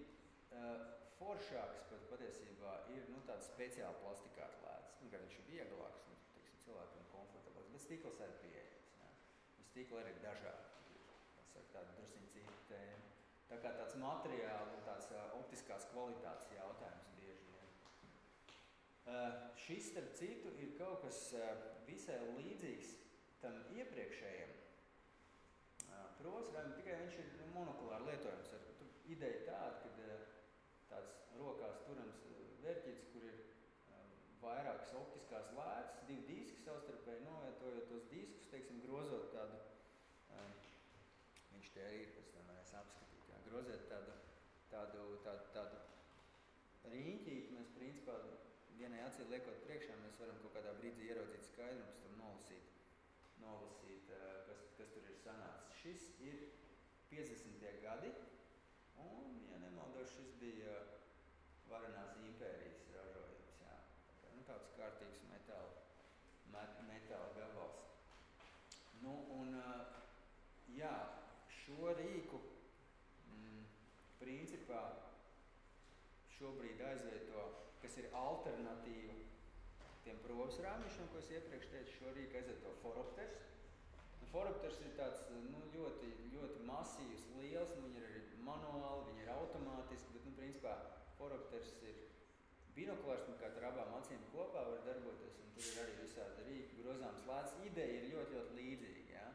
Speaker 1: foršāks patiesībā ir tāds speciāli plastikāta lēcas. Kā viņš ir vieglāks, teiksim, cilvēkam komfortablāks, bet stikls arī pieejams. Ja? Un stikla arī ir dažādi. Tāda drusciņa cita tēma. Tā kā tāds materiāli un tāds optiskās kvalitātes jautājums bieži vien. Šis, starp citu, ir kaut kas visai līdzīgs tam iepriekšējiem provas, tikai viņš ir monokulāri lietojams. Ideja tāda, ka tāds rokās turams vērķītis, kur ir vairākas optiskās lēcas, 2 diski savstarpēji novietojot tos diskus, teiksim, grozot tādu, viņš te arī ir, pēc tam varēs apskatīt, jā, grozēt tādu riņķīti, mēs principā vienai acī liekot priekšā, mēs varam kaut kādā brīdī ieraudzīt skaidru un pēc tam nolasīt, kas tur ir sanācis. Šis ir 50. gadi, un, ja nemaldos, šis bija Varenās impērijas ražojums, jā. Tāds kārtīgs metāla gabals. Jā, šo rīku principā šobrīd aizvieto, kas ir alternatīva tiem provas rāmīšiem, ko es iepriekš teicu, šo rīku aizvieto foropters. Foropters ir tāds ļoti, ļoti masīvs, liels, viņi ir arī manuāli, viņi ir automātiski, bet principā foropters ir binokulārs, kā ar abām acīm kopā var darboties, un tur ir arī visādi rīki, grozāms lēts. Ideja ir ļoti, ļoti līdzīga, ja?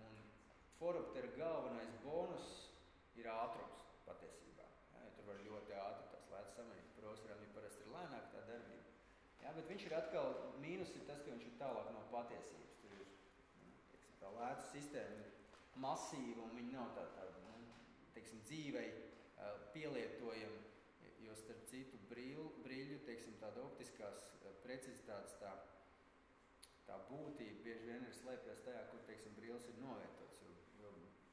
Speaker 1: Un foroptera galvenais bonus ir ātrums patiesībā. Ja? Tur var ļoti ātri tās lētas samanīt. Procesoram parasti ir lēnāk tā darbība. Ja? Bet viņš ir atkal, mīnus ir tas, ka viņš ir tālāk no patiesības. Tur ir, teiksim, tā lētas sistēma ir masīva, un viņi nav tāda, teiksim, dzīvei pielietojama, jo starp citu brīļu, teiksim, tāda optiskās precizitātes, tā būtība bieži vien ir slēpjas tajā, kur, teiksim, brīlis ir novietots, jo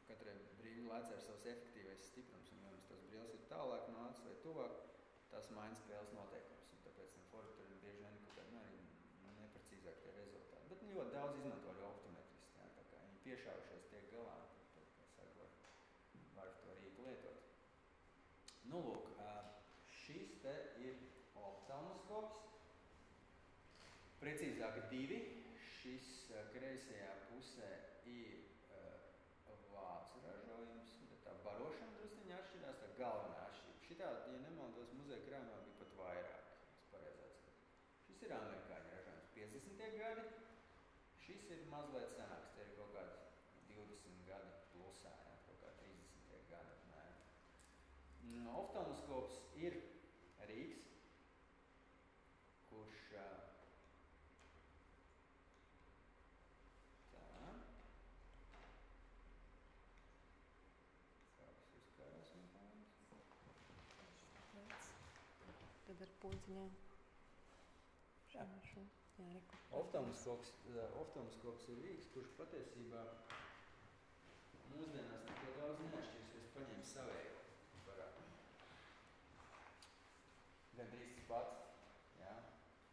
Speaker 1: katrai brīļu lēcē ir savs efektīvais stiprums, un ja mums tas brīlis ir tālāk no acis vai tuvāk, tas maina spēles noteikums, un tāpēc tam foropteram bieži vien kaut kādi, arī neprecīzāk tie rezultāti. Bet ļoti daudz izmanto arī optometristi, jā, tā kā viņi piešāvušies tiek galā, tad, kā saka, var to rīku lietot. Nu, lūk, šis te ir oftalmoskops, precīzāk 2. Šis kreisajā pusē ir vācu ražojums, bet tā barošana drusciņā atšķirās, tā galvenā atšķirība. Šitā, ja nemaldos, muzeja krājumā bija pat vairāk, es pareizi atceros. Šis ir amerikāņu ražojums 50. gadi, šis ir mazliet senāks, te ir kaut kādi 20 gadi plusā, jā, kaut kā 30. gadi. Oftalmoskops ir rīks, kurš
Speaker 2: tad ar podziņām.
Speaker 1: Jā. Oftalmoskops ir rīks, kurš patiesībā mūsdienās neko daudz neatšķirs, es paņēmu savēju. Gandrīz tas pats, jā.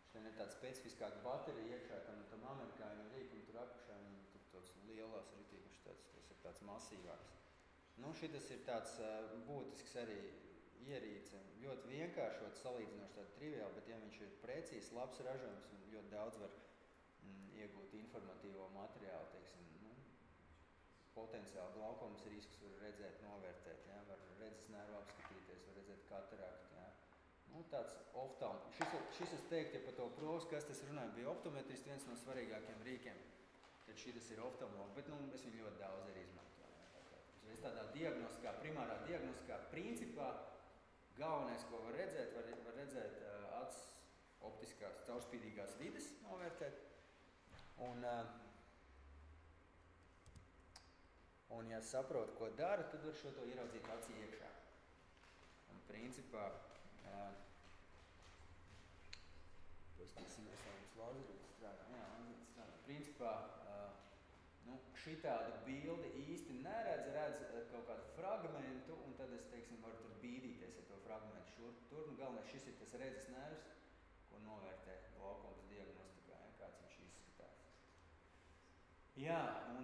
Speaker 1: Šitien ir tāda specifiskāka baterija iekšā, tam amerikāņu rīkam tur apakšā, tur tāds lielās ritīkuši, tas ir tāds masīvāks. Nu, šitas ir tāds būtisks arī ierīce, ļoti vienkāršot, salīdzinoši tādu triviāli, bet ja viņš ir precīzs, labs ražojums un ļoti daudz var iegūt informatīvo materiālu, teiksim, potenciāli glaukomas riskus var redzēt, novērtēt, jā, var redzes nervu apskatīties, var redzēt kataraktu, jā. Nu, tāds šis es teiktu, ja par to provas, kas tas runāja, bija optometristi viens no svarīgākiem rīkiem, tad šitas ir oftalmologi, bet es viņu ļoti daudz arī izmantoju. Es tādā diagnostikā, primārā diagnostikā, principā galvenais, ko var redzēt, var redzēt acis optiskās caurspīdīgās vides novērtēt, un ja saprot, ko dara, tad var šo to ieraudzīt acī iekšā. Un principā pastīsimies, vai mums lazerītis strādā. Jā, lazerītis strādā. Principā, šitādu bildi īsti neredz, redz kaut kādu fragmentu, un tad es, teiksim, varu tur bīdīties ar to fragmentu šurp tur. Galvenais šis ir tas redzes nervs, ko novērtē glaukomas diagnostikā, ja, kāds viņš izskatās. Jā, un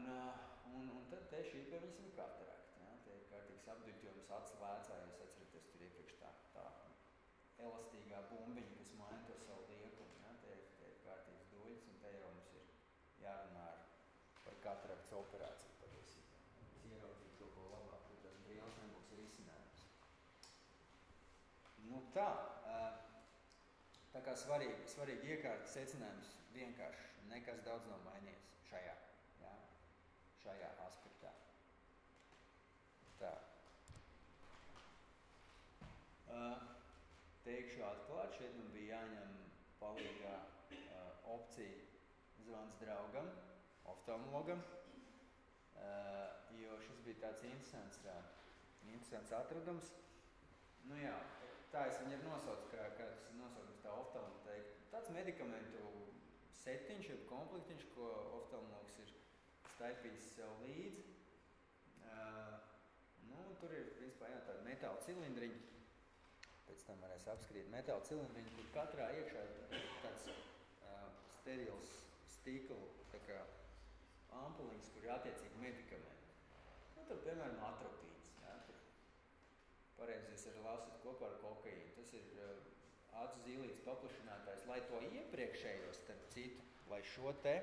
Speaker 1: tad te šī pie viņas ir katarakta. Ja, te ir kārtīgs apduļķojums acis lēcā, jūs atceraties tur iepriekš tā elastīgā bumbiņa, kas maina to savu liekumu. Ja? Te ir kārtīgs duļas, un te jau mums ir jārunā par kataraktas operāciju patiesībā. Mēs ieraudzītu to, ko labāk, kur tas brīlis nebūs risinājums. Nu tā kā svarīgi iekārta secinājums vienkārši, nekas daudz nav mainījies šajā aspektā. Tā. Teikšu atklāt, šeit man bija jāņem palīgā opcija zvans draugam, oftalmologam, jo šis bija tāds interesants atradums. Nu jā, tā es viņu ir nosaucu, kā tas ir nosaukums tā oftalmologa teikt. Tāds medikamentu setiņš, jeb komplektiņš, ko oftalmologs ir staipījis sev līdzi. Tur ir, principā, jā, tādi metāla cilindriņi. Pēc tam varēs apskatīt metāla cilindriņu, kur katrā iekšā ir tāds sterils stikla tā kā ampuliņas, kur ir attiecīgi medikamenti. Tur, piemēram, atropīns. Ja, tur pareizies arī lasīt kopā ar kokaīnu. Tas ir acu zīlītes paplašinātājs, lai to iepriekšējo, starp citu, lai šo te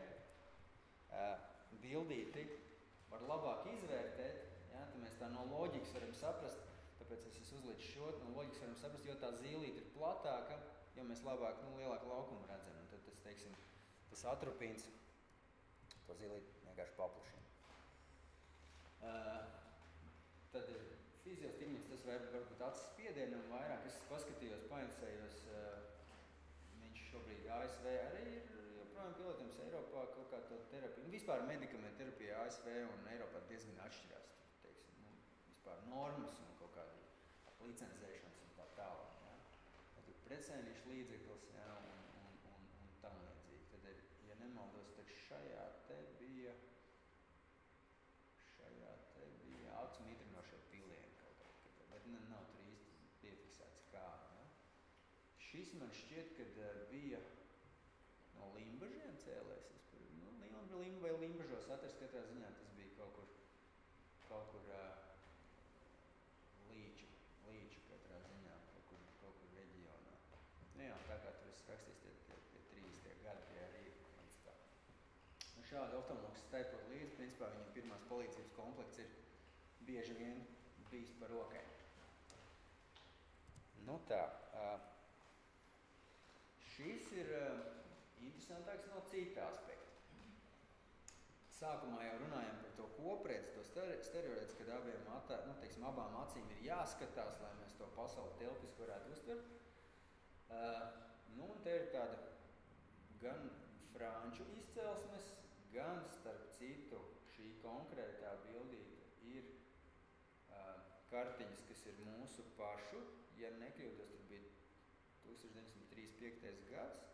Speaker 1: bildīti var labāk izvērtēt. Ja, tad mēs tā no loģikas varam saprast, tāpēc es uzliku šo no loģikas varam saprast, jo tā zīlīte ir platāka, jo mēs labāk, lielāku laukumu redzam. Un tad tas, teiksim, tas atrupīns to zīlīti vienkārši paplašina. Tad ir fiziostigmats, tas varbūt acis spiedienam vairāk. Es paskatījos, painteresējos, viņš šobrīd ASV arī ir joprojām pilotojams Eiropā kaut kā to terapiju. Vispār medikamentu terapija ASV un Eiropā diezgan atšķirās. Teiksim, vispār normas un kaut kādi licencēšanas un tā tālāk. Ja. Tad pretsēnīšu līdzeklis, ja, un tam līdzīgi. Tad ir, ja nemaldos, tad šajā te bija acu mitrinošie pilieni kaut kā, bet nav tur īsti piefiksēts kā. Ja. Šis man šķiet, kad bija no limbažiem cēlēs. Vai limbažos atrast, katrā ziņā tas bija kaut kur līča katrā ziņā, kaut kur reģionā. Jā, tā kā tur es rakstījis tie 30. gadi, tie arī līdz tā. Šādi oftalmologs staipot līdzi, principā viņam pirmās palīdzības komplekts ir bieži vien bijis par rokai. Tā. Šis ir interesantāks no cita aspekta. Sākumā jau runājam par to kopredzi, to stereoredzi, kad abām acīm ir jāskatās, lai mēs to pasauli telpiski varētu uztvert. Un te ir tāda gan franču izcelsmes, gan starp citu šī konkrētā bildīte ir kartiņas, kas ir mūsu pašu, ja nekļūdos, tad bija 1935. gads.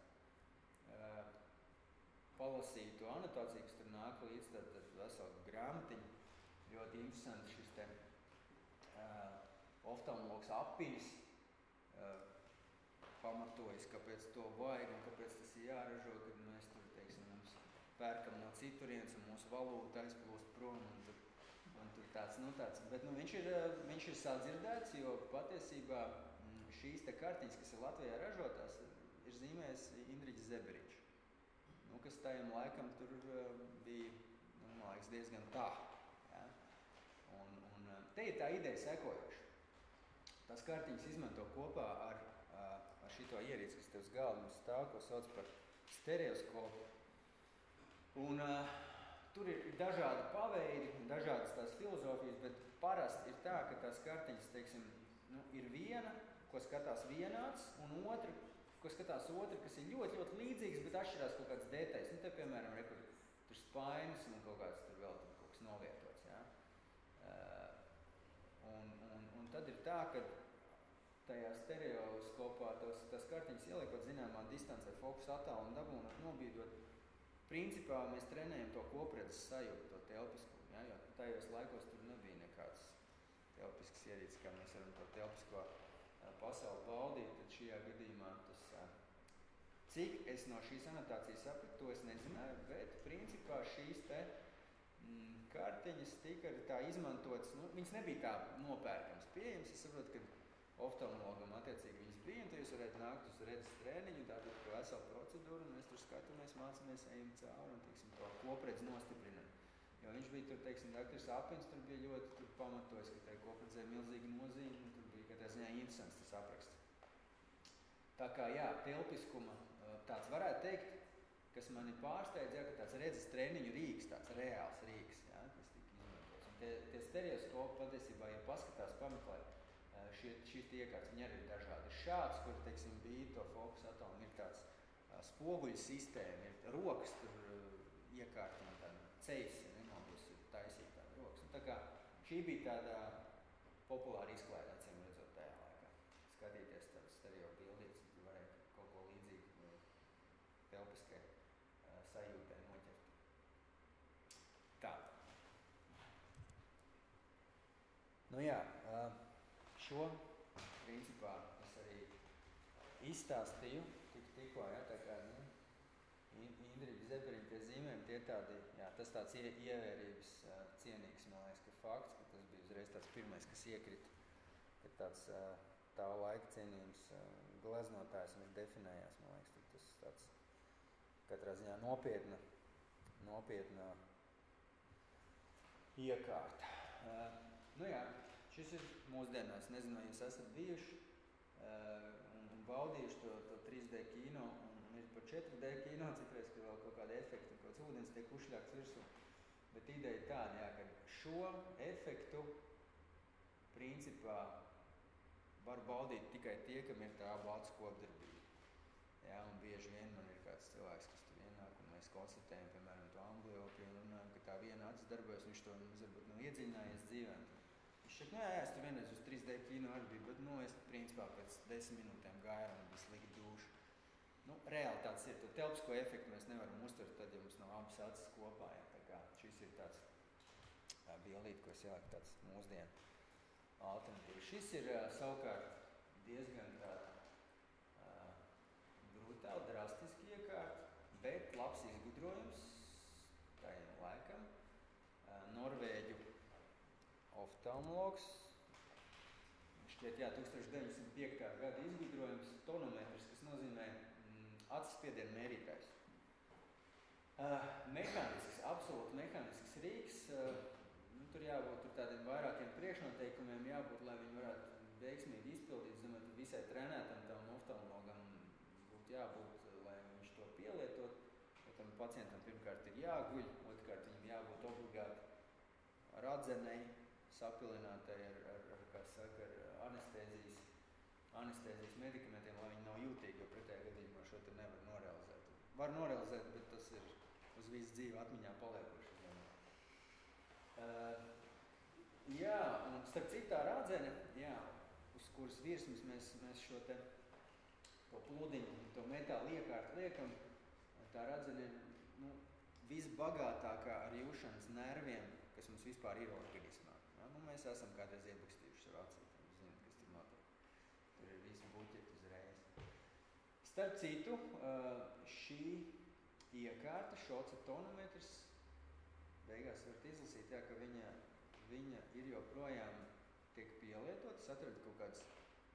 Speaker 1: Palasīju to anotāciju, kas tur nāk līdz, tad veselu grāmatiņu. Ļoti interesanti šis te oftalmologs Apinis pamatojas, kāpēc to vajag un kāpēc tas ir jāražo, kad mēs tur, teiksim, mums pērkam no citurienes un mūsu valūta aizplūst prom un tur tāds. Bet viņš ir sadzirdēts, jo patiesībā šīs te kartiņas, kas ir Latvijā ražotās, ir zīmējis Indriģis Zeberičs. Kas tajam laikam tur bija, man liekas, diezgan tā. Ja? Un te ir tā ideja sekojoša. Tās kartiņas izmanto kopā ar šito ierīci, kas tev uz galda mums stāv, ko sauc par stereoskopu. Un tur ir dažādi paveidi, dažādas tās filozofijas, bet parasti ir tā, ka tās kartiņas, teiksim, ir viena, ko skatās vienāds, un otra, ko skatās otra, kas ir ļoti, ļoti līdzīgs, bet atšķirās kaut kāds detaļas. Te, piemēram, tur spainis un kaut kāds tur vēl kaut kas novietots. Ja? Un tad ir tā, ka tajā stereoskopā tās kartiņas ieliekot zināmā distancē, fokusu attālumu dabūnot, nobīdot. Principā mēs trenējam to kopredzes sajūtu, to telpiskumu. Ja? Jo tajos laikos tur nebija nekāds telpisks ierīcis, kā mēs varam to telpisko pasauli baudīt, tad šajā gadījumā tas, cik es no šīs anotācijas sapratu, to es nezināju, bet principā šīs te kartiņas tika arī tā izmantotas, viņas nebija tā nopērkams pieejams, es saprotu, ka oftalmologam attiecīgi viņas bija, un tad jūs varētu nākt uz redzes trēniņu, tātad to veselu procedūru, un mēs tur skatāmies, mācāmies, ejam cauri, un, teiksim, to kopredzi nostiprinam. Jo viņš bija tur, teiksim, doktors Apins, tur bija ļoti pamatojis, ka tai kopredzē milzīga nozīme, un tur bija katrā ziņā interesants tas apraksts. Tā kā, jā, telpiskuma tāds varētu teikt, kas mani pārsteidz, jā, ka tāds redzes trēniņu rīks, tāds reāls rīks, jā, kas tika izmantots. Un tie stereoskopi patiesībā, ja paskatās, pameklē, šīs iekārtas, viņi arī ir dažādi. Ir šāds, kur, teiksim, bija to fokusu attālumu, ir tāds spoguļu sistēma, ir rokas tur iekārtiņa, tāda ceļs, ja nemaldos, ir taisīt tāda rokas. Un tā kā šī bija tāda populāra izklaide, acīm redzot tajā laikā. Skatīties tādas stereo bildītes, tur varēja kaut ko līdzīgu telpiskai sajūtai noķert. Tā. Jā, šo principā es arī izstāstīju tikko, ja, tā kā Indriģa Zeberiņa tie zīmējumi, tie tādi, jā, tas tāds ievērības cienīgs, man liekas, ka fakts, ka tas bija uzreiz tāds pirmais, kas iekrita, ka tāds tā laika cienījums gleznotājs viņš definējās, man liekas, tas tāds katrā ziņā nopietna iekārta. Jā, šis ir mūsdienās, nezinu, vai jūs esat bijuši un baudījuši to 3D kino, un ir par 4D kino, citreiz, ka vēl kaut kāda efekta, kaut kāds ūdens tiek ušļāks virsū. Bet ideja ir tāda, jā, ka šo efektu principā var baudīt tikai tie, kam ir tā abu acu kopdarbība. Jā, un bieži vien man ir kāds cilvēks, kas tur ienāk, un mēs konstatējam, piemēram, to ambliopiju, un runājam, ka tā viena acis darbojas, viņš to varbūt nav iedziļinājies dzīvē. Viņš saka, jā, es tur vienreiz uz 3D kino arī biju, bet, es principā pēc 10 minūtēm gāju un bija slikti duši. Reāli tāds ir, to telpisko efektu mēs nevaram uztvert tad, ja mums nav abas acis kopā, jā, tā kā šis ir tāds bildīt, ko es ieliku tāds mūsdienu alternatīva. Šis ir savukārt diezgan brutāli, drastiski iekārt, bet labs izgudrojums tajam laikam. Norvēģu oftalmologs, šķiet, jā, 1905. Gada izgudrojums, tonometrs, kas nozīmē acis spiedienu mērītājs. Mehānisks, absolūti mehānisks rīks. Tur jābūt tādiem vairākiem priekšnoteikumiem, jābūt, lai viņi varētu veiksmīgi izpildīt. Domāju, visai trenētam tam oftalmologam būtu jābūt, lai viņš to pielietot. Tam pacientam pirmkārt ir jāguļ, otrkārt viņam jābūt obligāti radzenei, sapilinātai ar anestēzijas medikamentiem, lai viņi nav jūtīgi, jo pretējā gadījumā šo te nevar norealizēt. Var norealizēt, bet tas ir uz visu dzīvi atmiņā paliekoši. Jā, un starp citu tā radzene, jā, uz kuras virsmas mēs šo te to plūdiņu, to metālu iekārtu liekam, tā radzene ir visbagātākā ar jūšanas nerviem, kas mums vispār ir organismā. Mēs esam kādreiz iebukstījuši ar acīm, zinām, kas tur notiek. Tur ir visi buķeti uzreiz. Starp citu, šī iekārta, šoca tonometrs, beigās varat izlasīt, jā, ka viņa ir joprojām tiek pielietota. Es atradu kaut kāds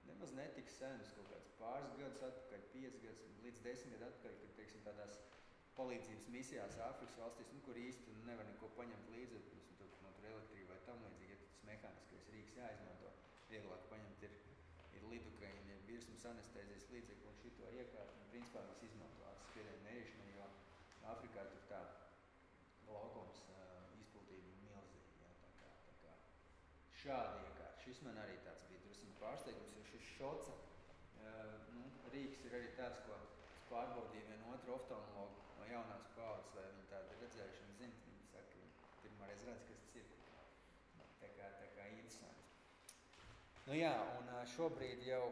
Speaker 1: nemaz netik senus, kaut kāds pāris gadus atpakaļ, 5 gadus, līdz 10 gadu atpakaļ, kad, teiksim, tādās palīdzības misijās Āfrikas valstīs, kur īsti nevar neko paņemt līdzi, no tur elektrība vai tam līdzīgi, ja tas mehāniskais rīks jāizmanto, vieglāk paņemt ir lidokaini, ir virsmas anestēzijas līdzekļi, un šito iekārtu, un principā mēs izmanto acis spiedienu mērīšanu, jo Āfrikā tur tā glaukums izplatība milzīgi, jā, tā kā šādi iekārti. Šis man arī tāds bija drusku pārsteigums, jo šis šoca rīks ir arī tāds, ko es pārbaudīju vienu otru oftalmologu no jaunās paudzes, vai viņi tādu redzējuši un zina, viņi saka, viņi pirmāreiz redz, kas tas ir. Tā kā interesanti. Jā, un šobrīd jau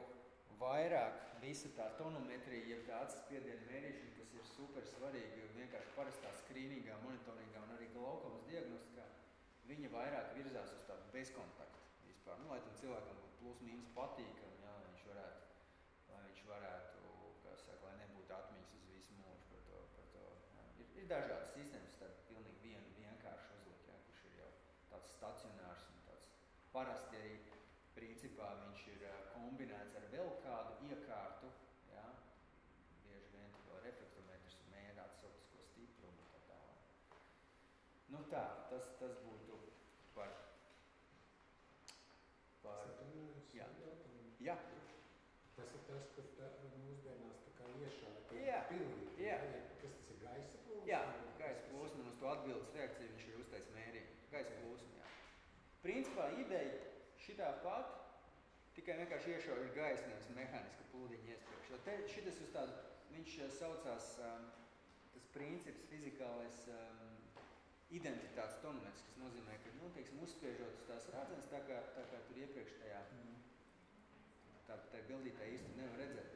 Speaker 1: vairāk visa tā tonometrija, jeb tā acis spiedienu mērīšana, kas ir super svarīga, vienkārši parastā skrīningā, monitoringā un arī glaukomas diagnostikā, viņa vairāk virzās uz tādu bezkontaktu vispār. Lai tam cilvēkam būtu plus mīnus patīkami, jā, lai viņš varētu, kā saka, lai nebūtu atmiņas uz visu mūžu par to. Ir dažādas sistēmas, tāda pilnīgi vienkārši uzlikt, jā, kurš ir jau tāds stacionārs un tāds parasti arī principā viņš ir kombinēts ar vēl kādu iekārtu, jā, bieži vien vēl reflektometrs un mēra acis optisko stiprumu un tā tālāk. Tas būtu par jā. Jā.
Speaker 3: Tas ir tas, kur mūsdienās tā kā iešāda
Speaker 1: jā.
Speaker 3: Pildīt.
Speaker 1: Jā.
Speaker 3: Kas tas ir, gaisa plūsma?
Speaker 1: Jā, gaisa plūsma, un uz to atbildes reakciju viņš ir uztais mērījumi. Gaisa plūsma, jā. Principā ideja šitā pat, tikai vienkārši iešauj ir gaisa, nevis mehāniska plūdiņa iespriekš. Jo šitas uz tādu, viņš saucās, tas princips fizikālais identitātes tonometrs, kas nozīmē, ka, teiksim, uzspiežot uz tās radzenes, tā kā tur iepriekš tajā bildītā īsti nevar redzēt.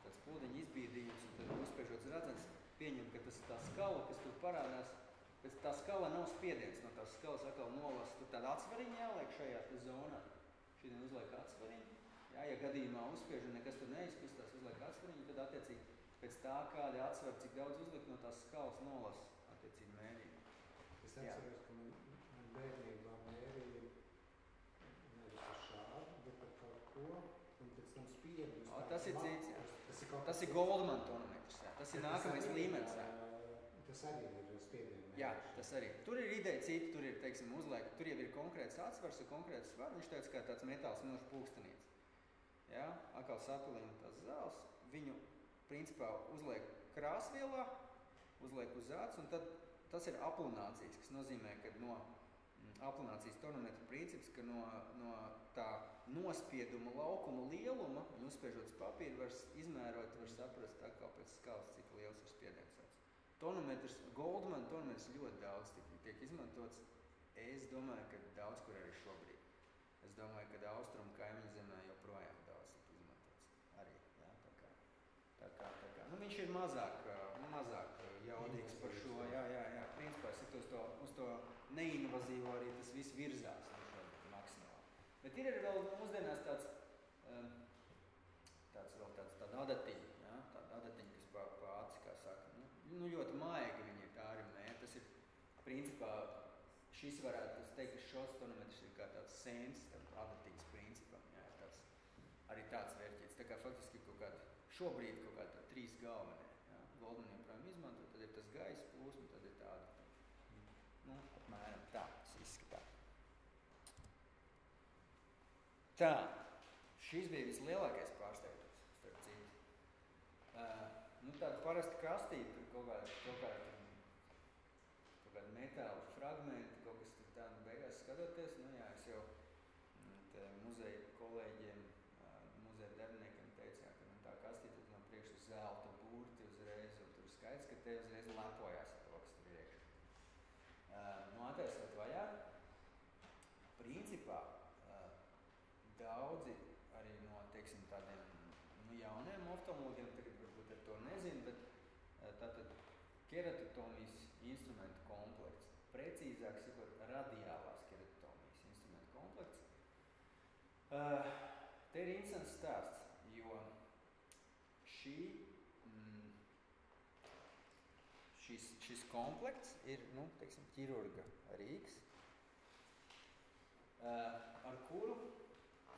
Speaker 1: Tāds plūdiņa izbīdījums, un tad uzspiežot uz radzenes, pieņem, ka tas tā skala, kas tur parādās, pēc tā skala nav spiediens, no tās skalas atkal nolasa, tur tāda atsvariņa jāliek šajā te zonā. Šodien uzliek atsvariņu, jā, ja gadījumā uzspiež un nekas tur neizpistās, uzliek atsvariņu, tad attiecīgi pēc tā kādi atsvar, cik daudz uzlikt no tās skalas nolasa attiecīgi mērījumu.
Speaker 3: Es atceros, ka man bērnībā mērīja nevis ar šādu, bet ar kaut ko, un pēc tam spiedu.
Speaker 1: Tas ir cits, jā. Tas ir Goldman tonometrs, jā. Tas ir nākamais līmenis, jā.
Speaker 3: Tas arī ir spiedienu
Speaker 1: Jā, tas arī. Tur ir ideja cita, tur ir, teiksim, uzliek, tur jau ir konkrēts atsvars ar konkrētu svaru, viņš teica, kā tāds metāls milžu pulkstenīts. Jā, atkal sapilina tās zāles, viņu, principā, uzliek krāsvielā, uzliek uz āds, un tad tas ir aplinācijas, kas nozīmē, ka no aplinācijas tonometra princips, ka no tā nospieduma laukuma lieluma, un uzspiežot uz papīru, var izmērot, var saprast tā kā pēc skalas, cik liels ir spiediens. Tonometrs, Goldman tonometrs ļoti daudz tiek izmantots. Es domāju, ka daudz kur arī šobrīd. Es domāju, ka austrumu kaimiņu zemē joprojām daudz tiek izmantots. Arī, jā, tā kā. Nu, viņš ir mazāk jaudīgs par šo, jā. Principā, uz to neinvazīvo arī tas viss virzās maksimāli. Bet ir arī vēl mūsdienās tāda adatiņa, jā, tāda adatiņa, kas pa aci, kā saka. Nu, ļoti maigi viņi ir tā arī mēr. Tas ir, principā, šis varētu teikt, ka šos tonometrs ir kā tāds sens, adatiņas principam, jā, arī tāds vērtīts. Tā kā faktiski šobrīd kaut kādā 3 galvenie, jā, Goldman joprojām izmanto, tad ir tas gaisa plūsma, tad ir tāda. Nu, apmēram tā, tas izskatās. Tā, šis bija vislielākais pārsteigums, starp citu. Nu, tāda parasta kastīte, tur kaut kāda metāla fragmenti, kaut kas tur tāda beigās skatoties. Nu jā, es jau te muzeja kolēģiem, muzeja darbiniekiem teicu, ka tā kastīte no priekšu zelta burti uzreiz, un tur skaidrs, ka te uzreiz lepojās ar to, kas tur ir iekšā. Nu, attaisot vajag, principā daudzi arī no, teiksim, tādiem jauniem oftalmologiem, tagad varbūt ar to nezinu, bet tātad keratotomijas instrumentu komplekts. Precīzāk sakot, radiālās keratotomijas instrumentu komplekts. Te ir interesants stāsts, jo šis komplekts ir, nu, teiksim, ķirurga rīks, ar kuru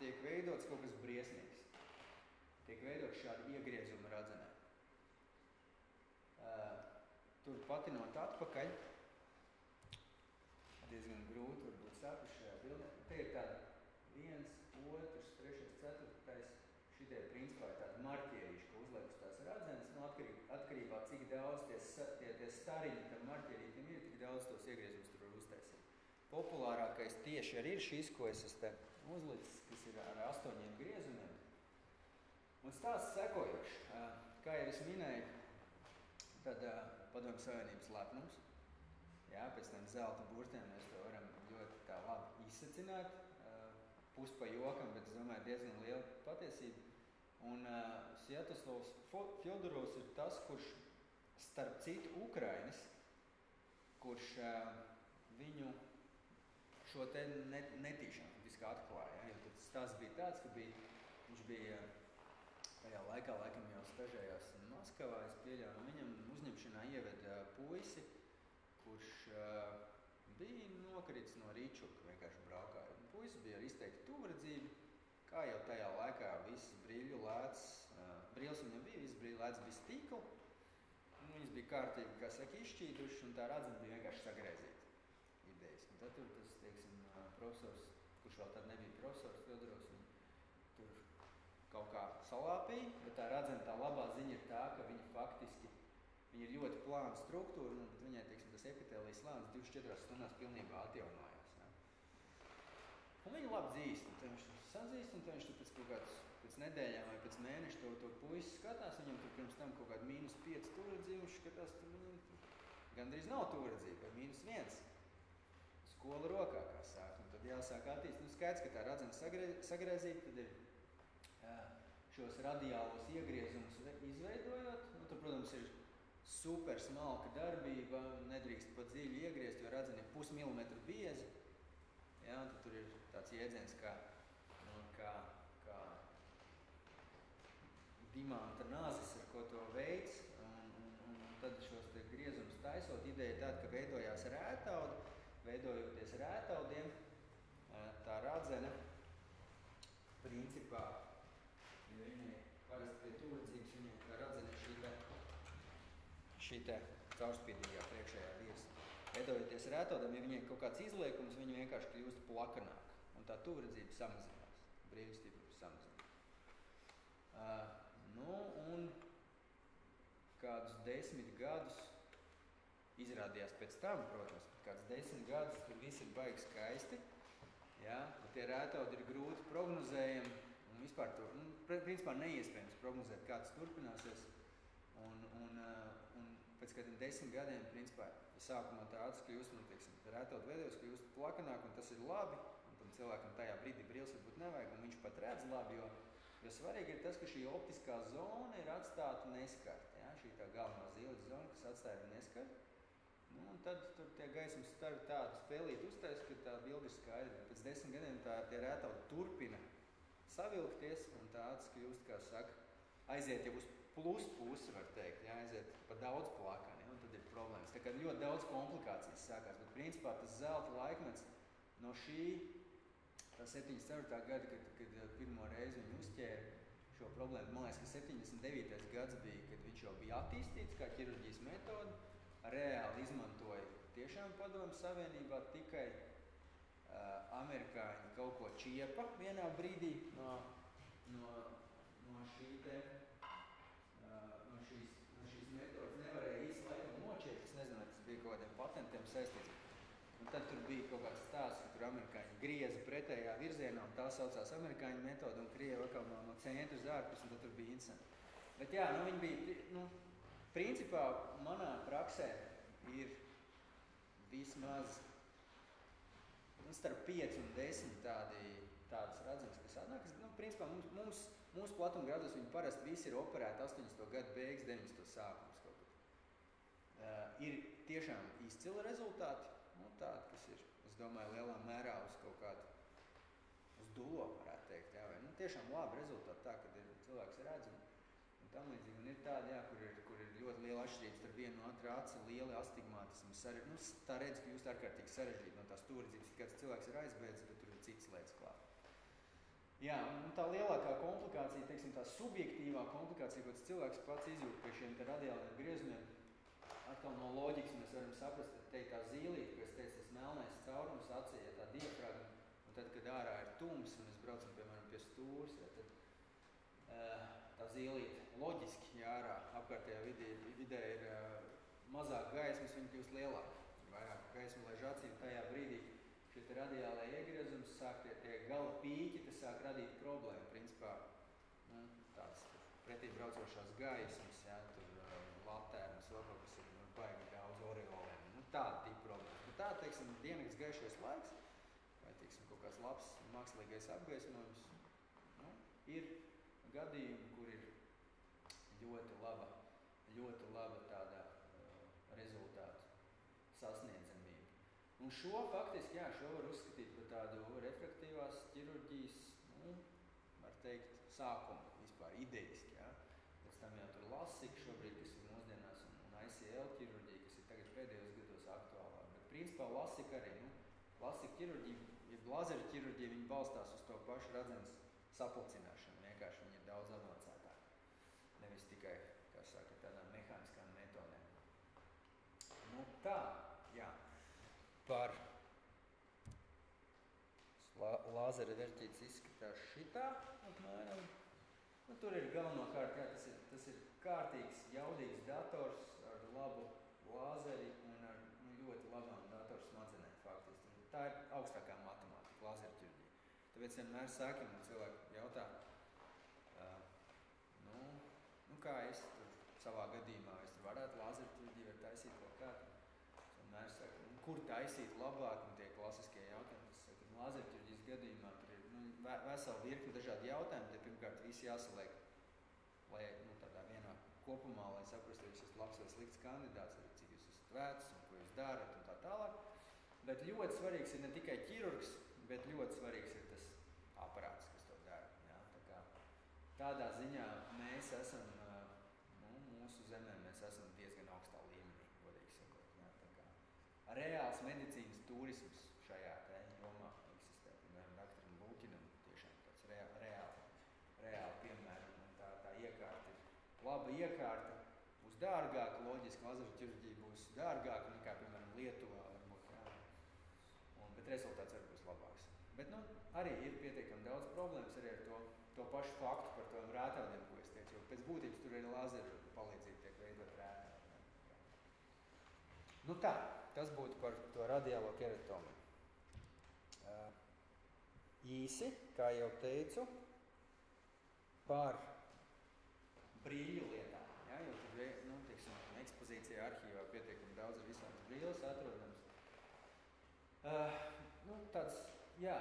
Speaker 1: tiek veidots kaut kas briesmīgs. Tiek veidot šādi iegriezumi radzenē. Tur patinot atpakaļ, diezgan grūti varbūt saprast šajā bildē. Te ir tāda 1, 2, 3, 4. Šitie principā ir tādi marķierīši, ko uzliek uz tās radzenes. Nu, atkarībā cik daudz tie stariņi tam marķierītim ir, tik daudz tos iegriezumus tur var uztaisīt. Populārākais tieši arī ir šis, ko es te uzlicis, kas ir ar 8 griezumiem. Un stāsts sekojošs. Kā jau es minēju, tad Padomju Savienības lepnums. Jā, pēc tam zelta burtiem mēs to varam ļoti tā labi izsacināt. Pus pa jokam, bet es domāju diezgan liela patiesība. Un Sviatoslavs Fjodorovs ir tas, kurš starp citu Ukrainas, kurš viņu šo te netīšanu faktiski atklāja. Jo tad stāsts bija tāds, ka viņš bija tajā laikā laikam jau stažējās Maskavā, es pieļauju, viņam uzņemšanā ieveda puisi, kurš bija nokritis no rīčuka, vienkārši braukāja. Puisis bija ar izteikti tuvredzību, kā jau tajā laikā viss brīļu lēts, brīls viņam bija, viss brīļu lēts bija stikli, un viņas bija kārtīgi, kā saka, izšķīduši, un tā radzena bija vienkārši sagrēzīta idejas. Un tad tur tas, teiksim, profesors, kurš vēl tad nebija profesors, Fjodorovs, tur kaut kā salāpīja, bet tā radzena tā labā ziņa ir tā, ka viņa faktiski, viņa ir ļoti plāna struktūra, un viņai, teiksim, tas epitēlijas slānis 24 stundās pilnībā atjaunājās. Ja? Un viņa labi dzīst, un tad viņš tur sazīst, un tad viņš tur pēc nedēļām vai pēc mēneša to puisi skatās, viņam tur pirms tam kaut kāda -5 tūredzība, viņš skatās, tur viņam gandrīz nav tūredzība, vai -1. Skola rokā, kā sāk, un tad jāsāk attīst. Nu, skaidrs, ka tā radzena sagrēzīta, tad ir šos radiālos iegriezumus izveidojot. Nu, tur, protams, ir super smalka darbība, nedrīkst pat dziļi iegriezt, jo radzena ir pusmilimetru biezi. Jā, un tad tur ir tāds jēdziens kā dimanta nazis, ar ko to veids. Un tad šos te griezumus taisot, ideja tāda, ka veidojās rētaudi. Veidojoties rētaudiem, tā radzene principā, jo viņai parasti pie tūredzības, viņai tā radzene šī te caurspīdīgā priekšējā viesa. Veidojoties rētodam, ja viņiem kaut kāds izliekums, viņi vienkārši kļūst plakanāk. Un tā tuvredzība samazinās, brīvības stiprums samazinās. Un kādus 10 gadus izrādījās pēc tam, protams, kādus 10 gadus tur viss ir baigi skaisti. Ja? Tie rētaudi ir grūti prognozējami un vispār to, principā neiespējams prognozēt, kā tas turpināsies. Un pēc kādiem 10 gadiem, principā, sākumā tāds kļūst, rētaudu veidos kļūst plakanāk, un tas ir labi. Un tam cilvēkam tajā brīdī brīlis varbūt nevajag, un viņš pat redz labi, jo svarīgi ir tas, ka šī optiskā zona ir atstāta neskarta. Ja? Šī tā galvenā zīles zona, kas atstāja neskarta. Un tad tur tie gaismas stari tādu spēlīt uztais, ka tā bilde ir skaidra. Pēc 10 gadiem tie rētaudi turpina savilkties, un tāds kļūst, kā saka, aiziet jau uz plus pusi, var teikt, ja? Aiziet pa daudz plakani, un tad ir problēmas. Tā kā ļoti daudz komplikācijas sākās, bet principā tas zelta laikmets no šī, tā 74. gada, kad pirmo reizi viņi uzķēra šo problēmu, man liekas, ka 79. gads bija, kad viņš jau bija attīstīts kā ķirurģijas metode, reāli izmantoja tiešām Padomju Savienībā, tikai amerikāņi kaut ko čiepa vienā brīdī no šīs metodas nevarēja īsti laikam noķert. Es nezinu, vai tas bija kaut kādiem patentiem saistīts. Un tad tur bija kaut kāds stāsts, ka tur amerikāņi grieza pretējā virzienā, un tā saucās amerikāņu metoda, un Krievi atkal no centra uz ārpus, un tad tur bija interesanti. Bet jā, viņi bija, principā manā praksē ir vismaz starp 5 un 10 tādas radzības, kas atnāk. Principā mūsu platumgrados viņi parasti visi ir operēti 80. gadu beigas, 90. sākums kaut kad. Ir tiešām izcili rezultāti, tādi, kas ir, es domāju, lielā mērā uz kaut kādu, uz dulo, varētu teikt, jā, vai tiešām labi rezultāti tā, kad cilvēks redz un tam līdzīgi. Un ir tādi, jā, kur ir ļoti liela atšķirības starp vienu no otru aci, lieli astigmatismi, tā redz kļūst ārkārtīgi sarežģīti no tās stūrdzības, kāds cilvēks ir aizbēdzis, bet tur ir citas lietas klāt. Jā, un tā lielākā komplikācija, teiksim, tā subjektīvā komplikācija, ko tas cilvēks pats izjūt pie šiem te radiāliem griezumiem, atkal no loģikas mēs varam saprast, ka te tā zīlīte, ko es teicu, tas melnais caurums acī, ja tā diafragma, un tad, kad ārā ir tums, un mēs braucam, piemēram, pie stūras, ja, tad tā zīlīte loģiski, ja ārā apkārtējā vidē ir mazāk gaismas, viņi kļūst lielāk. Vairāk gaismu laiž acī, un tajā brīdī šie radiālai iegriezumi sāk tie gala pīķi, tas sāk radīt problēmu. Principā tāds pretī braucošās gaismas, ja, tur latērnas, vēl kaut kas ir baigi daudz oreolēm. Tāda tipa problēma. Bet tā, teiksim, diennakts gaišais laiks, vai, teiksim, kaut kāds labs mākslīgais apgaismojums, ir gadījumi, kur ir ļoti laba tāda rezultātu sasniedzamība. Un šo faktiski, jā, šo var uzskatīt par tādu refraktīvās ķirurģijas, var teikt, sākumu vispār idejiski, jā. Pēc tam jau tur lasika šobrīd, kas ir mūsdienās, un ICL ķirurģija, kas ir tagad pēdējos gados aktuālā. Bet principā lasika arī, lasika ķirurģija, ja lazeru ķirurģija, viņi balstās uz to pašu radzens sapulcināšanu. Vienkārši viņi ir daudz avansētāki. Nevis tikai, kā saka, tādām mehāniskām metodēm. Tā, jā. Par lāzera verķītes izskatās šitā, apmēram. Tur ir galvenokārt, jā, tas ir kārtīgs, jaudīgs dators ar labu lāzeri un ar ļoti labām datorsmadzenēm faktiski. Tā ir augstākā matemātika, lāzera ķirurģija. Tāpēc vienmēr sākam, un cilvēki jautā, kā es tur savā gadījumā, es tur varētu lāzera ķirurģiju vai taisīt kaut kā. Es vienmēr saku, kur taisīt labāk, un tie klasiskie jautājumi, tas saka, lāzera ķirurģijas gadījumā tur ir vesela virkni dažādi jautājumi, te pirmkārt visi jāsaliek, lai tādā vienā kopumā, lai saprastu, vai jūs esat labs vai slikts kandidāts, arī cik jūs esat vecs un ko jūs darat un tā tālāk. Bet ļoti svarīgs ir ne tikai ķirurgs, bet ļoti svarīgs ir tas aparāts, kas to dara. Jā, tā kā tādā ziņā mēs esam, mūsu zemē mēs esam diezgan augstā līmenī, godīgi sakot. Jā, tā kā reāls medicīnas turisms šajā jomā eksistē. Piemēram, doktoram Lūkinam tiešām tāds reāli piemēram, un tā iekārta ir laba iekārta, būs dārgāka, loģiski, lazeru ķirurģija būs dārgāka nekā, piemēram, Lietuvā varbūt, jā. Bet rezultāts arī būs labāks. Bet, arī ir pietiekami daudz problēmas arī ar to pašu faktu par tām rētaudiem, ko es teicu, jo pēc būtības tur arī lazeru palīdzību tiek veidot rētaudi. Tā, tas būtu par to radiālo keratomu. Īsi, kā jau teicu, par brīļu lietām. Ja, jo tur, teiksim, ekspozīcijā, arhīvā pietiekami daudz ir visādas brīles atrodams. Tāds, jā,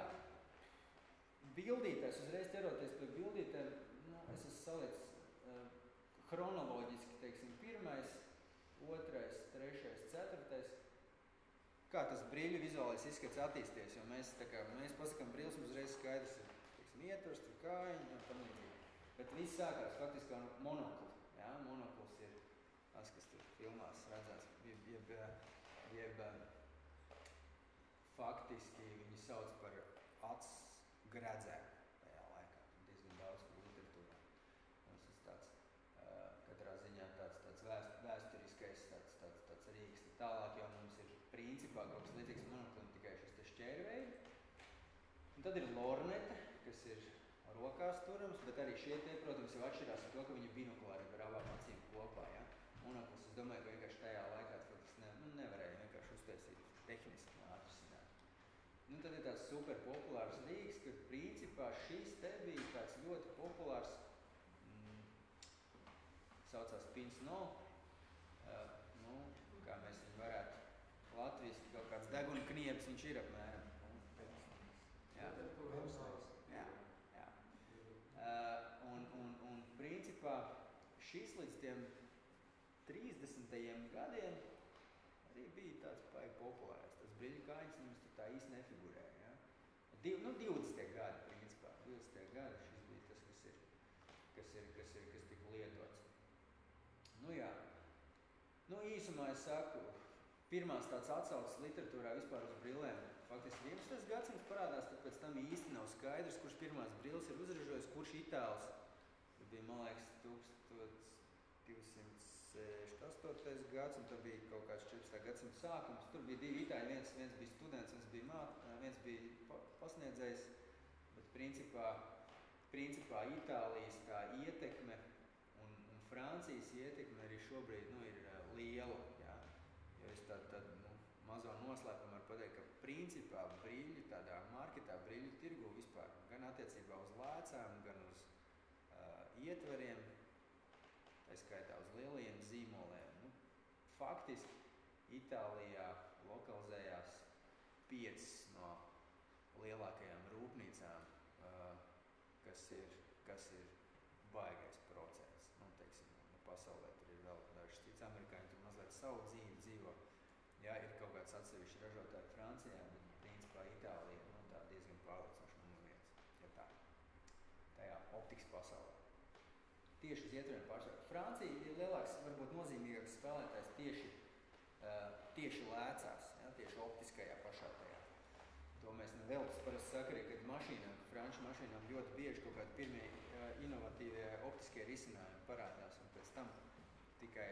Speaker 1: bildītēs, uzreiz ķeroties pie bildītēm, es esmu salicis chronoloģiski, teiksim, 1., 2., 3., 4. Kā tas brīļu vizuālais izskats attīsties, jo mēs pasakām brīles, mums uzreiz skaidrs ir, teiksim, ietvers, tur kājiņi un tam līdzīgi. Bet viss sākās faktiski ar monokli. Ja? Monoklis ir tas, kas tur filmās redzēts, jeb faktiski viņi sauc par acs gredzēm tajā laikā. Diezgan daudz literatūrā. Mums tas tāds, katrā ziņā tāds vēsturiskais tāds rīks. Tālāk jau mums ir principā kaut kas līdzīgs monoklim, tikai šis te šķērveidi. Un tad ir lornete, kas ir rokās turams, bet arī šie tie, protams, jau atšķirās ar to, ka viņi ir binokulāri ar abām acīm kopā. Ja? Monoklis, es domāju, ka vienkārši tajā laikā nevarēja vienkārši uztaisīt tehniski atrisināt. Tad ir tāds super populārs rīks, ka principā šis te bija tāds ļoti populārs, saucās Pinsno, kā mēs viņu varētu latviski, kaut kāds deguna kniebs viņš ir apmēram. Jā. Un principā šis līdz tiem 30. gadiem arī bija tāds paigi populārs. Tas brīļu kājiņas mums tur tā īsti nefigurēja. Ja? 20. gadi, principā. 20. gadi šis bija tas, kas tika lietots. Jā. Īsumā es saku, pirmās tāds atsauces literatūrā vispār uz brillēm faktiski 11. gadsimts parādās, tad pēc tam īsti nav skaidrs, kurš pirmās brilles ir uzražojis, kurš itāls. Tad bija, man liekas, 1268. gads, un tad bija kaut kāds 14. gadsimta sākums. Tur bija 2 itāļi, viens bija students, viens bija pasniedzējs, bet principā Itālijas tā ietekme un Francijas ietekme arī šobrīd ir liela. Jā. Jo es tad mazo noslēpumu varu pateikt, ka principā brīļu tādā marketā, brīļu tirgu vispār, gan attiecībā uz lēcām, gan uz ietveriem, tā skaitā uz lielajiem zīmoliem. Faktiski Itālijā lokalizējās 5 no lielākajām rūpnīcām, kas ir baigais procents. Teiksim, pasaulē tur ir vēl dažs cits, amerikāņi tur mazliet savu dzīvi dzīvo. Jā, ir kaut kāds atsevišķi ražotāji Francijā, bet principā Itālija tā diezgan pārliecinoši numur 1, ja tā, tajā optikas pasaulē. Tieši uz ietveriem pārsvarā. Francija ir lielāks, varbūt nozīmīgāks spēlētājs tieši lēcās, ja, tieši optiskajā pašā tajā. To mēs neveltas parasti saka arī, kad franču mašīnām ļoti bieži kaut kādi pirmie inovatīvie optiskie risinājumi parādās, un pēc tam tikai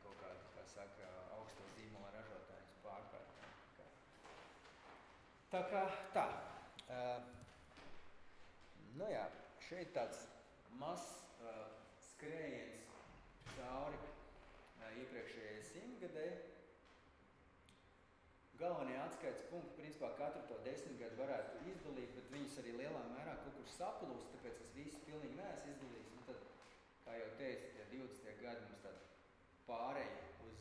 Speaker 1: kaut kādi, kā saka, augsto zīmola ražotājus pārpēr. Tā kā tā. Jā, šeit tāds mazs skrējiens cauri iepriekšējai 100-gadē. Galvenie atskaites punkti, principā katru to 10 gadu varētu izdalīt, bet viņus arī lielā mērā kaut kur saplūst, tāpēc es visu pilnīgi neesmu izdalījis. Tad, kā jau teicu, ja 20. gadi mums tāda pāreja uz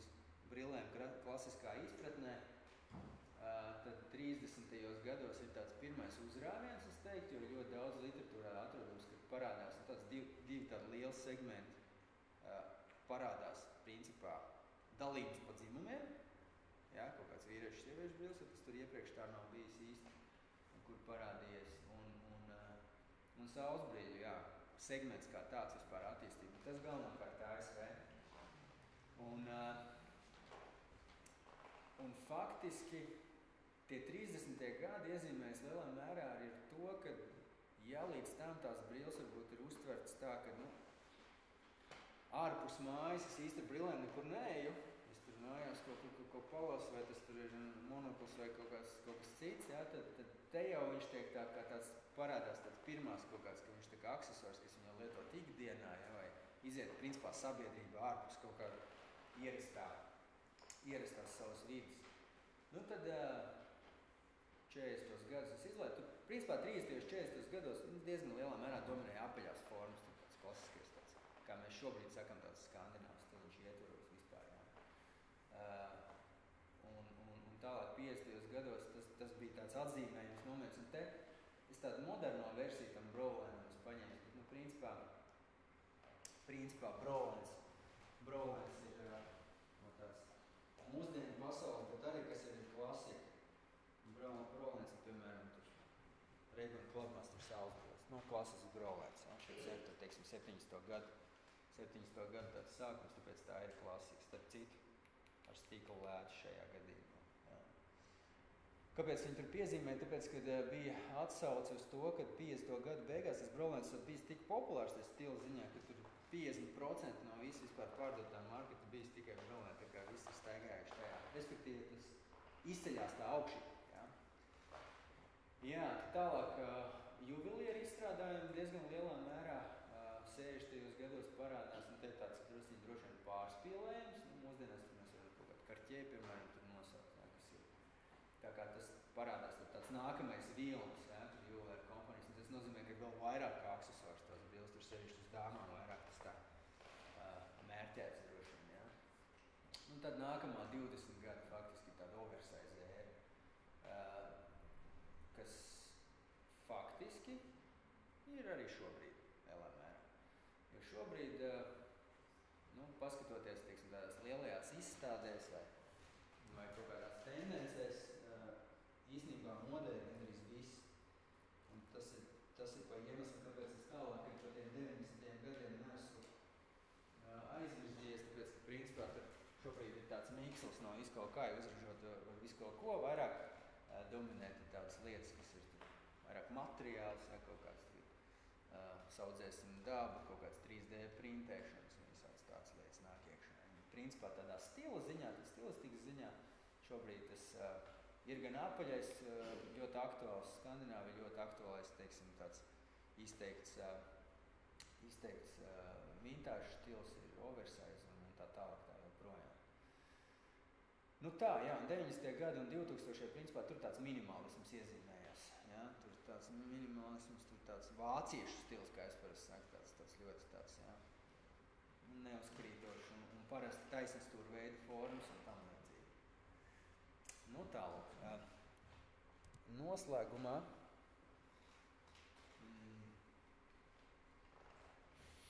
Speaker 1: brillēm klasiskā izpratnē, tad 30. gados ir tāds pirmais uzrāviens, es teiktu, jo ļoti daudz literatūrā atrodams, kad parādās tāds divi tādi lieli segmenti, parādās principā dalības pa dzimumiem, jā, kaut kāds vīriešu sieviešu brilles, jo tas tur iepriekš tā nav bijis īsti, kur parādījies, un saulesbrīļu, jā, segments kā tāds vispār attīstība. Tas galvenokārt ASV. Un faktiski tie 30. gadi iezīmēs lielā mērā arī ar to, ka ja līdz tam tās brilles varbūt ir uztverts tā, ka ārpus mājas es īsti ar brillēm nekur neeju, es tur mājās ko palasa, vai tas tur ir monokls vai kaut kas cits, jā, tad te jau viņš tiek tāds parādās tāds pirmās kaut kāds, ka viņš tā kā aksesors, kas viņu lietot ikdienā, jā, vai iziet principā sabiedrība ārpus kaut kāda ierastās savas vidas. Nu tad 40. gadus es izlaidu. Tur, principā 30. 40. gados diezgan lielā mērā dominēja apaļās formas, tāds klasiskais tāds, kā mēs šobrīd sakam, tāds skandināvs stiliņš ietvaros vispār, jā. Un tālāk 50. gados tas bija tāds atzīmējums moments, un te es tādu moderno versiju tam Brolēnam es paņēmu, bet, nu, principā Brolēns ir no tās mūsdienu pasaules, bet arī, kas ir klasika. Brolēns ir, piemēram, Reagan Clubmaster Salzburgas, no klases Brolēns, ja? Šeit, teiksim, 70. gadu tāds sākums, tāpēc tā ir klasika, starp citu, ar stikla lētu šajā gadījumā. Ja? Kāpēc viņi tur piezīmē? Tāpēc, kad bija atsauce uz to, ka 50. gadu beigās tas Brolēns bijis tik populārs tas stila ziņā, ka tur 50% no visu vispār pārdotā marketa bijis tikai Brolēns, tā kā visi staigājuši tajā. Respektīvi, tas izceļās tā augšī. Jā, tālāk juvelieru izstrādājumi diezgan lielā mērā 60. gados parādās, un te tāds droši vien pārspīlējums. Nu, mūsdienās tur mēs varam kaut kādu Cartier, piemēram, tur nosaukt, jā, kas ir. Tā kā tas parādās tāds nākamais vilnis, jā, tur juvelieru kompanijas, un tas nozīmē, ka vēl vairāk kā aksesors tās bildes, tur sevišķi uz dāmām vairāk tas tā mērķēts droši vien, jā. Un tad nākamā 20 gadu faktiski tāda oversize ēra, kas faktiski ir arī šobrīd lielā mērā. Jo šobrīd, nu, paskatoties, teiksim, tādās lielajās izstādēs vai kaut kādās tendencēs, īstenībā modē ir gandrīz viss. Un tas ir pa iemeslu, kāpēc es tālāk ar par tiem 90. gadiem neesmu aizvirzījies, tāpēc, ka principā tur šobrīd ir tāds miksls no visu kaut kā, uzražot visu kaut ko, vairāk dominēt ir tādas lietas, kas ir vairāk materiāls, ja, kaut kāds saudzēsim dabu, kaut kāds 3D printēšanas un visāds tāds lietas nāk iekšā. Principā tādā stila ziņā, stilistikas ziņā šobrīd tas ir gan apaļais, ļoti aktuāls Skandināvi, ļoti aktuālais, teiksim, tāds izteikts vintāžu stils ir oversize un tā tālāk tā joprojām. Nu tā, jā, 90. gadi un 2000. Principā tur tāds minimalisms iezīmējās, jā, tur tāds minimalisms, tur tāds vāciešu stils, kā es parasti saku, tāds ļoti tāds, jā, neuzkrītošs un parasti taisnstūra veida formas un tam līdzīgi. Nu tālāk, noslēgumā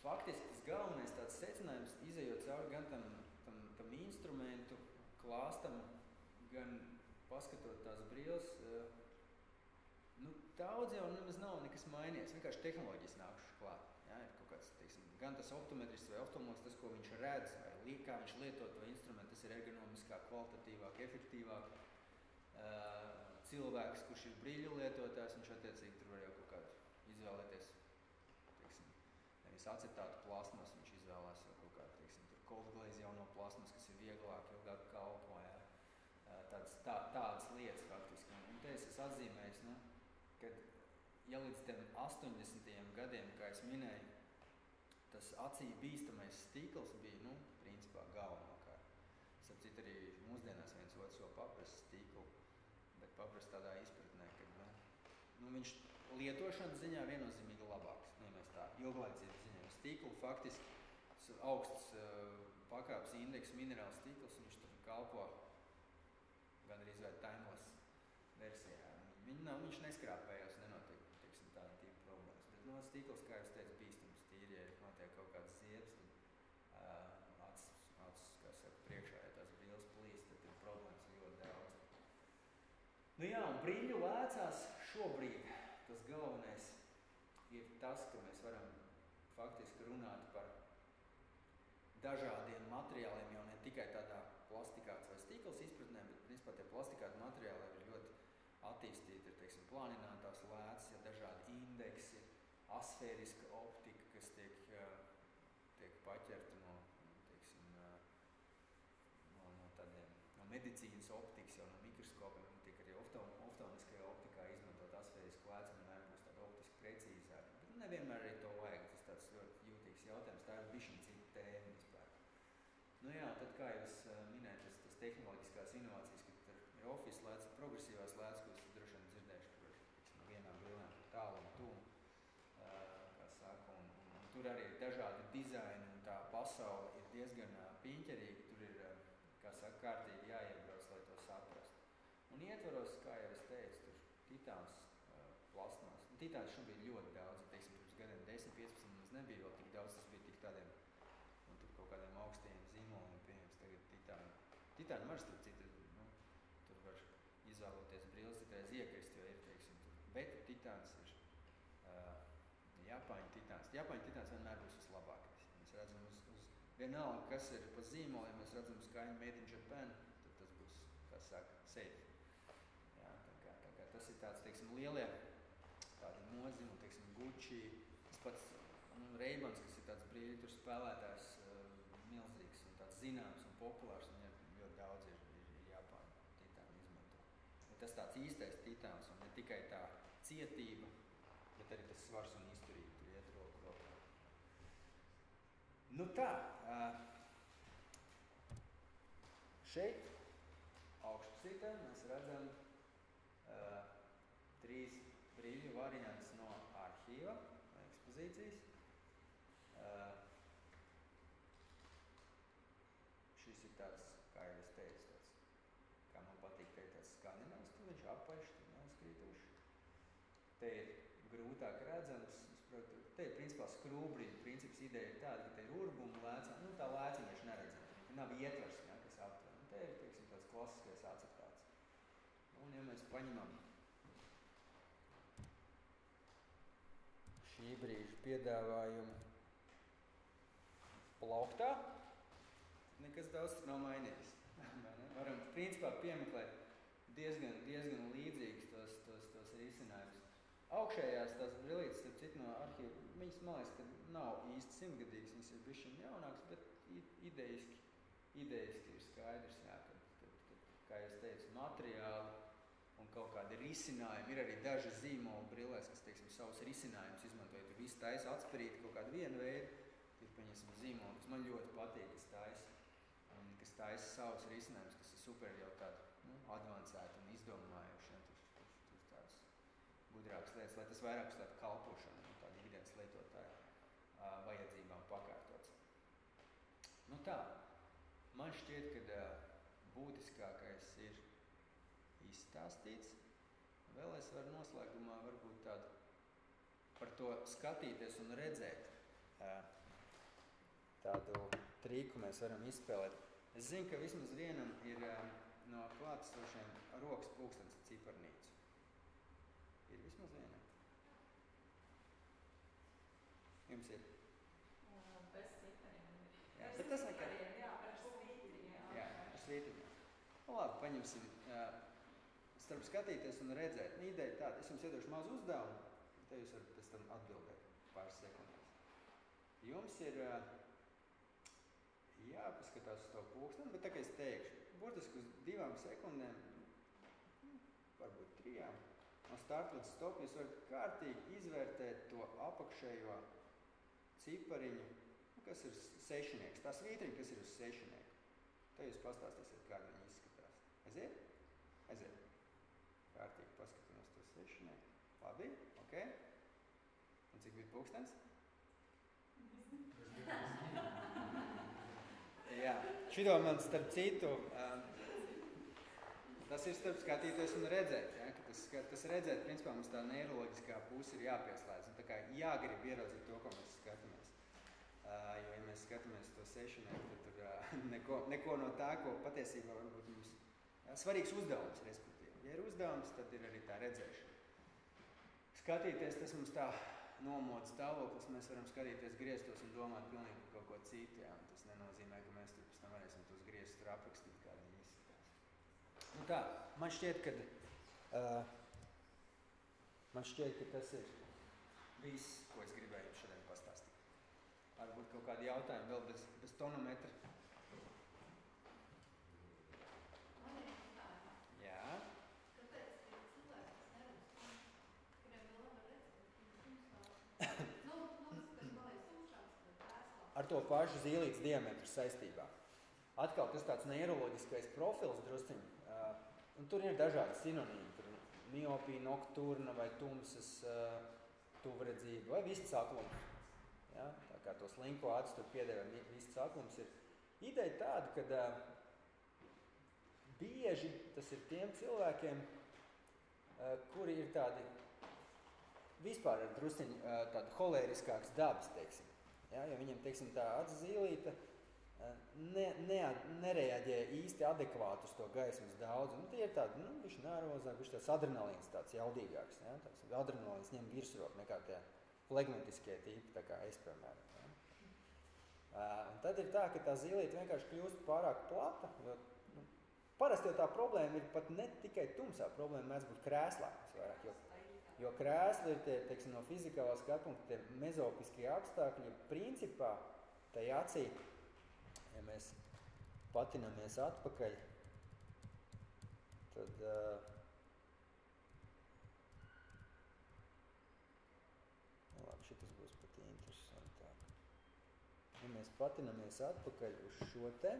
Speaker 1: faktiski tas galvenais tāds secinājums, izejot cauri gan tam instrumentu klāstam, gan paskatot tās brilles, nu, daudz jau nemaz nav nekas mainījies, vienkārši tehnoloģijas nākušas klāt. Jā, ir kaut kāds, teiksim, gan tas optometrists vai oftalmologs, tas, ko viņš redz, vai kā viņš lieto to instrumentu, tas ir ergonomiskāk, kvalitatīvāk, efektīvāk. Cilvēks, kurš ir brīļu lietotājs, viņš attiecīgi tur var jau kaut kādu izvēlēties, teiksim, nevis acetātu plasmas, viņš izvēlās jau kaut kādu, teiksim, tur cold glaze jauno plasmas, kas ir vieglāk, ilgāk kalpo, jā. Tādas lietas faktiski. Un te es atzīmējis, nu, kad ja līdz tiem 80. gadiem, kā es minēju, tas acī bīstamais stikls bija, nu, principā galvenokārt. Starp citu arī mūsdienās viens otrs vēl paprast stiklu, bet paprast tādā izpratnē, ka, nu, viņš lietošanas ziņā viennozīmīgi labāks, nu, ja mēs tā ilglaicības ziņā. Stiklu faktiski augsts pakāpes indeks minerāls stikls, viņš tur kalpo gan arī izvērt timeless versijā. Viņš neskrāpējās, nenotiek, teiksim, tāda tīpa problēmas. Bet, no stikls, kā es teicu, bīstams tīri, ja notiek kaut kāds ziebs, tad acis, kā saka, priekšā, ja tās brilles plīst, tad ir problēmas ļoti daudz. Nu jā, un brīļu lēcās šobrīd tas galvenais ir tas, ka mēs varam faktiski runāt par dažādiem materiāliem, jau ne tikai tādā plastikāts vai stikls izpratnē, bet principā tie plastikāti materiāli ir ļoti attīstīti, ir, teiksim, planinātās lēcas, ja dažādi indeksi, asfēriska optika, kas tiek paķerta no, teiksim, no tāda medicīnas optikas, jau no mikroskopiem, tiek arī oftoniskajā optikā izmantot asfērisku lēcu, vienmēr būs tāda optiski precīzāka. Bet nevienmēr arī to vajag, tas tāds ļoti jūtīgs jautājums, tā ir bišķiņ cita tēma vispār. Nu jā, tad kā jūs minējat, tas tehnoloģiskās inovācijas, kad ir office lēts, progresīvās lēts, ko jūs droši vien dzirdējuši, kur ir no vienām brillēm tālu un tuvu, kā saka, un tur arī ir dažādi dizaini, un tā pasaule ir diezgan piņķerīga, tur ir, kā saka, kārtīgi jāiebrauc, lai to saprastu. Un ietvaros, kā jau es teicu, tur titāns, plasmas. Titāns šobrīd ļoti daudz, teiksim, pirms gadiem 10-15 mums nebija vēl tik daudz, tas bija tik tādiem, un tur kaut kādiem augstiem zīmoliem pieņems tagad titāni. Titāni var starp citu, nu, tur var izvēloties brilles, citreiz iekrist, jo ir, teiksim, tur. Bet titāns ir Japāņu titāns. Japāņu titāns vienmēr būs vislabākais. Mēs redzam uz vienalga, kas ir pa zīmoliem, mēs redzam skaņu Made in Japan, tad tas būs, kā saka, safe. Jā, tā kā tas ir tāds, teiksim, lielie tādi nozimi, teiksim, Gucci, tas pats Ray-Bans, kas ir tāds brīļu spēlētājs milzīgs un tāds zināms un populārs, un ļoti daudz ir Japāņu titāni izmanto. Bet tas tāds īstais titāns un ne tikai tā cietība, bet arī tas svars un izturība tur iet roku rokā. Nu tā, šeit augšpusītē mēs redzam 3 brīļu variants no arhīva, no ekspozīcijas. Šis ir tāds, kā jau es teicu, tāds, kā man patīk teikt, tāds skandināvs, tu viņš apaļš, tur nav skrītuši. Te ir grūtāk redzams, te ir principā skrūbriņu princips, ideja ir tāda, ka te ir urbuma lēcā, nu tā lēca vienkārši neredzam, te nav ietvers, ja, kas aptver. Un te ir, teiksim, tāds klasiskais acetāts. Un ja mēs paņemam šī brīža piedāvājumu plauktā, nekas daudz nav mainījies. Varam principā piemeklēt diezgan līdzīgus tos risinājumus. Augšējās tās brillītes, starp citu no arhīva, viņas, man liekas, ka nav īsti 100-gadīgas, viņas ir bišķiņ jaunākas, bet idejiski ir skaidrs, jā, kad, kā es teicu, materiāli un kaut kādi risinājumi. Ir arī daži zīmolu brillēs, kas, teiksim, savus risinājumus izmanto, ja tu visu taisa atspirīt kaut kādu vienu veidu, ir, paņemsim, zīmolu, kas man ļoti patīk, kas taisa savus risinājumus, kas ir super jau tādi, nu, advancēti un izdomājuši, ja, tur tāds gudrākas lietas, lai tas vairāk uz tādu kalpošanu un tādu ikdienas lietotāju vajadzībām pakārtots. Nu tā, man šķiet, ka būtiskākais ir izstāstīts. Vēl es varu noslēgumā varbūt tādu par to skatīties un redzēt tādu triku mēs varam izspēlēt. Es zinu, ka vismaz vienam ir no klātesošiem rokas pulkstenis ar ciparnīcu. Ir vismaz vienam. Jums ir?
Speaker 2: Bez cipariem.
Speaker 1: Jā, bet tas nekad.
Speaker 2: Jā, ar svītriņiem.
Speaker 1: Jā, ar svītriņiem. Nu labi, paņemsim, starp skatīties un redzēt. Ideja tāda, es jums iedošu mazu uzdevumu, te jūs varat pēc tam atbildēt pāris sekundēs. Jums ir jāpaskatās uz to pulksteni, bet tā kā es teikšu, burtiski uz 2 sekundēm, varbūt 3, no start līdz stop, jūs varat kārtīgi izvērtēt to apakšējo cipariņu, kas ir sešnieks, tā svītriņa, kas ir uz sešnieku. Te jūs pastāstīsiet, kāda viņa izskatās. Aiziet? Aiziet. Kārtīgi paskatāmies to sešnieku. Labi, ok. Un cik bija pulkstens? Jā, šito man starp citu, tas ir starp skatīties un redzēt, ja, ka tas redzēt, principā mums tā neiroloģiskā puse ir jāpieslēdz, un tā kā jāgrib ieraudzīt to, ko mēs skatāmies. Jo, ja mēs skatāmies to sešnieku, tad tur neko no tā, ko patiesībā varbūt mums svarīgs uzdevums, respektīvi. Ja ir uzdevums, tad ir arī tā redzēšana. Skatīties, tas mums tā nomodas stāvoklis, mēs varam skatīties griestos un domāt pilnīgi par kaut ko citu, jā, un tas nenozīmē, ka mēs tur pēc tam varēsim tos griestus tur aprakstīt, kā viņi izskatās. Nu tā, man šķiet, ka tas ir viss, ko es gribēju šodien pastāstīt. Varbūt kaut kādi jautājumi vēl bez tonometra.
Speaker 2: Man
Speaker 1: ar to pašu zīlītes diametru saistībā. Atkal tas tāds neiroloģiskais profils drusciņ, un tur ir dažādi sinonīmi, tur miopija, nokturna vai tumsas tuvredzība vai vistas aklums. Ja? Tā kā to slinko acis tur piedēvē vistas aklums ir. Ideja tāda, ka bieži tas ir tiem cilvēkiem, kuri ir tādi vispār ar drusciņu tādu holēriskāks dabas, teiksim. Ja? Jo viņiem, teiksim, tā acis zīlīte nereaģē īsti adekvāti uz to gaismas daudzumu. Tie ir tādi, viņš nervozāk, viņš tāds adrenalīns tāds jaudīgāks. Ja? Tāds adrenalīns ņem virsroku nekā tie flegmatiskie tipi, tā kā es, piemēram. Ja? Un tad ir tā, ka tā zīlīte vienkārši kļūst pārāk plata, jo parasti jau tā problēma ir pat ne tikai tumsā, problēma mēdz būt krēslā. Jo krēsli ir tie, teiksim, no fizikālā skatpunkta, tie mezopiskie apstākļi, principā, tai acī, ja mēs patinamies atpakaļ, tad labi, šitas būs pat interesantāk. Ja mēs patinamies atpakaļ uz šo te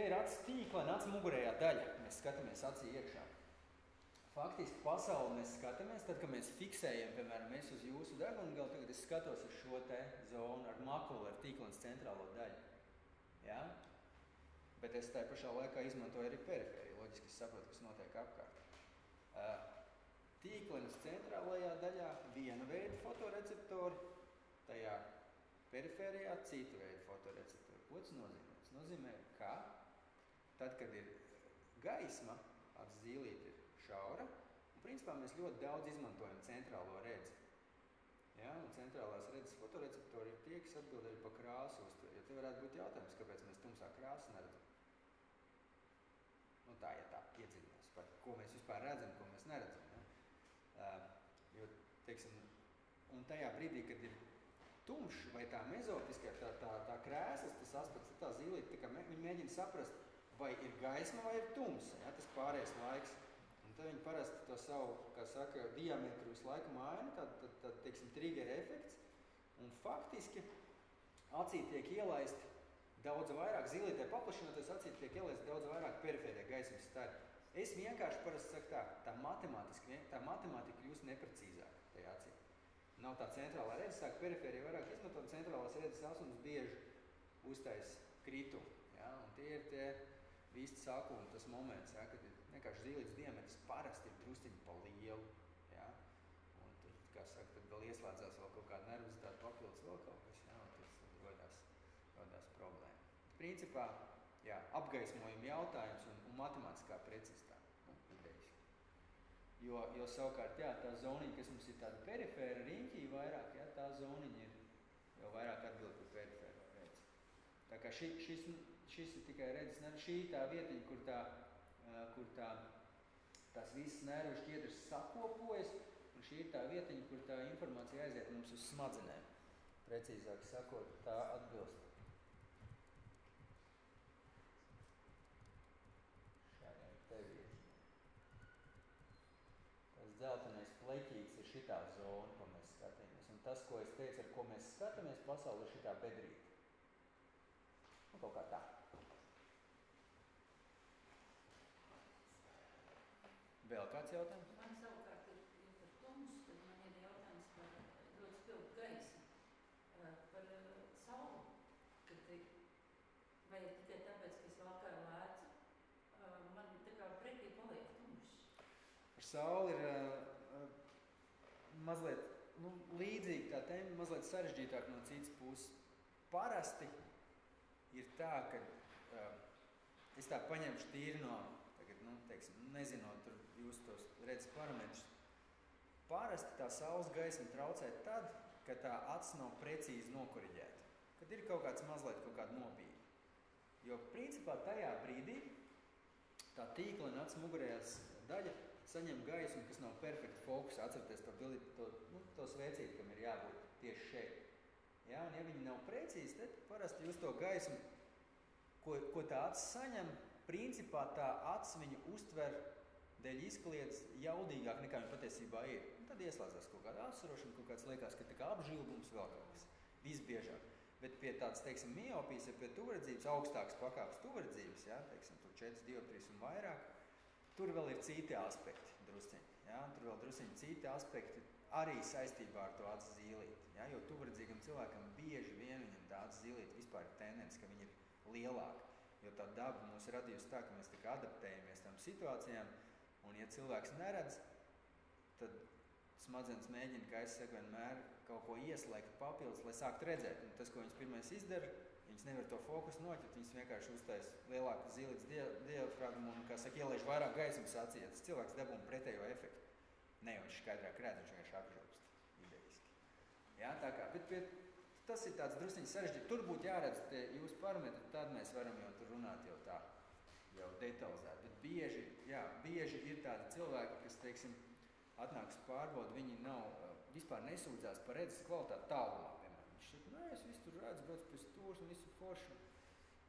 Speaker 1: ir acis tīkla un acis mugurējā daļa. Mēs skatāmies acī iekšā. Faktiski pasauli mēs skatāmies, tad, kad mēs fiksējam, piemēram, mēs uz jūsu degungalu, tagad es skatos uz šo te zonu ar makulu, ar tīklenes centrālo daļu. Ja? Bet es tajā pašā laikā izmantoju arī perifēriju. Loģiski es saprotu, kas notiek apkārt. Tīklenes centrālajā daļā viena veida fotoreceptori, tajā perifērijā cita veida fotoreceptori. Ko tas nozīmē? Tas nozīmē, ka tad, kad ir gaisma, acis zīlīte ir šaura, un principā mēs ļoti daudz izmantojam centrālo redzi. Ja? Un centrālās redzes fotoreceptori ir tie, kas atbild arī par krāsu uztveri. Jo te varētu būt jautājums, kāpēc mēs tumsā krāsu neredzam. Nu tā, ja tā iedziļinās, par ko mēs vispār redzam, ko mēs neredzam. Ja? Jo, teiksim, un tajā brīdī, kad ir tumšs vai tā mezopiskā, tā krēslas, tas aspekts, tā zīlīte, tā kā viņi mēģina saprast, vai ir gaisma vai ir tumsa, ja, tas pārējais laiks. Un tad viņi parasti to savu, kā saka, diametru visu laiku maina, tad teiksim, trigger efekts. Un faktiski acī tiek ielaisti daudz vairāk, zīlītē paplašinoties, acī tiek ielaisti daudz vairāk perifērie gaismas stari. Es vienkārši parasti saku tā matemātika kļūst neprecīzāka tajā acī. Nav tā centrālā redzes, sāk perifērija vairāk izmantot, centrālās redzes asums bieži uztais kritumu. Ja? Un tie ir tie vistas akluma tas moments, ja? Kad ir vienkārši zīlītes diametrs parasti ir drusciņi pa lielu. Ja? Un tad, kā saka, tad vēl ieslēdzās vēl kaut kāda nervozitāte papildus vēl kaut kas, ja? Un tas rodās problēma. Principā, jā, apgaismojuma jautājums un matemātiskā precizitāte, idejas. Jo savukārt, jā, tā zoniņa, kas mums ir tāda perifēra riņķī vairāk, jā, tā zoniņa ir jau vairāk atbild par perifēro redzi. Tā kā šis ir tikai redzes nervs, šī tā vietiņa, kur tās visas nervu šķiedras sakopojas, un šī ir tā vietiņa, kur tā informācija aiziet mums uz smadzenēm. Precīzāk sakot, tā atbilst. Šādai te vietiņai. Tas dzeltenais pleķītis ir šitā zona, ko mēs skatāmies. Un tas, ko es teicu, ar ko mēs skatāmies pasauli, ir šitā bedrīte. Nu, kaut kā tā. Vēl kāds jautājums?
Speaker 2: Man savukārt ir par tumsu, tad man ir jautājums par ļoti spilgtu gaismu. Par sauli, kad vai tikai tāpēc, ka es valkāju lēcu, man tā kā pretī paliek tumšs.
Speaker 1: Ar sauli ir mazliet līdzīgi tā tēma, mazliet sarežģītāk no citas puses. Parasti ir tā, ka es tā paņemšu tīri no, tagad, teiksim, nezinot tur jūs tos redzes parametrus. Parasti tā saules gaisma traucē tad, kad tā acis nav precīzi nokoriģēta. Kad ir kaut kāds mazliet kaut kāda nobīde. Jo principā tajā brīdī tā tīkla un acis mugurējās daļa saņem gaismu, kas nav perfekta fokusa. Atcerieties to svēcīti, kam ir jābūt tieši šeit. Ja, un ja viņi nav precīzi, tad parasti jūs to gaismu, ko tā acis saņem, principā tā acis viņu uztver dēļ izkliedz jaudīgāk nekā viņa patiesībā ir. Un tad ieslēdzās kaut kāda asarošana, kaut kāds liekas, ka tā kā apžilbums vēl kaut kas. visbiežāk. Bet pie tādas, teiksim, miopijas, ja pie tuvredzības, augstākas pakāpes tuvredzības, ja, teiksim, tur 4 dioptrijas un vairāk, tur vēl ir citi aspekti drusciņi, ja, tur vēl drusciņi citi aspekti arī saistībā ar to acu zīlīti, ja, jo tuvredzīgam cilvēkam bieži vien viņam tā acu zīlīti vispār ir tendence, ka viņi ir lielāki, jo tā daba mūs radījusi tā, ka mēs tā kā adaptējamies tam situācijām, un ja cilvēks neredz, tad smadzenes mēģina, kā es saku, vienmēr kaut ko ieslēgt papildus, lai sāktu redzēt. Un tas, ko viņas pirmais izdara, viņas nevar to fokusu noķert, viņas vienkārši uztais lielāku zīlītes diafragmu un, kā saka, ielaiž vairāk gaismas acī. Tas cilvēks dabūna pretējo efektu. Ne, viņš skaidrāk redz, viņš vienkārši apžaukst idejiski. Jā, tā kā, bet tas ir tāds drusciņi sarežģīti. Tur būtu jāredz tie jūsu parametri, tad mēs varam jau tur runāt jau tā, jau detalizēt. Bet bieži ir tādi cilvēki, kas, teiksim, atnāks pārbaudu, viņi nav, vispār nesūdzās par redzes kvalitāti tālumā, piemēram. Viņš saka, nē, es visu tur redzu, brauc pie stūrs un visu foršu.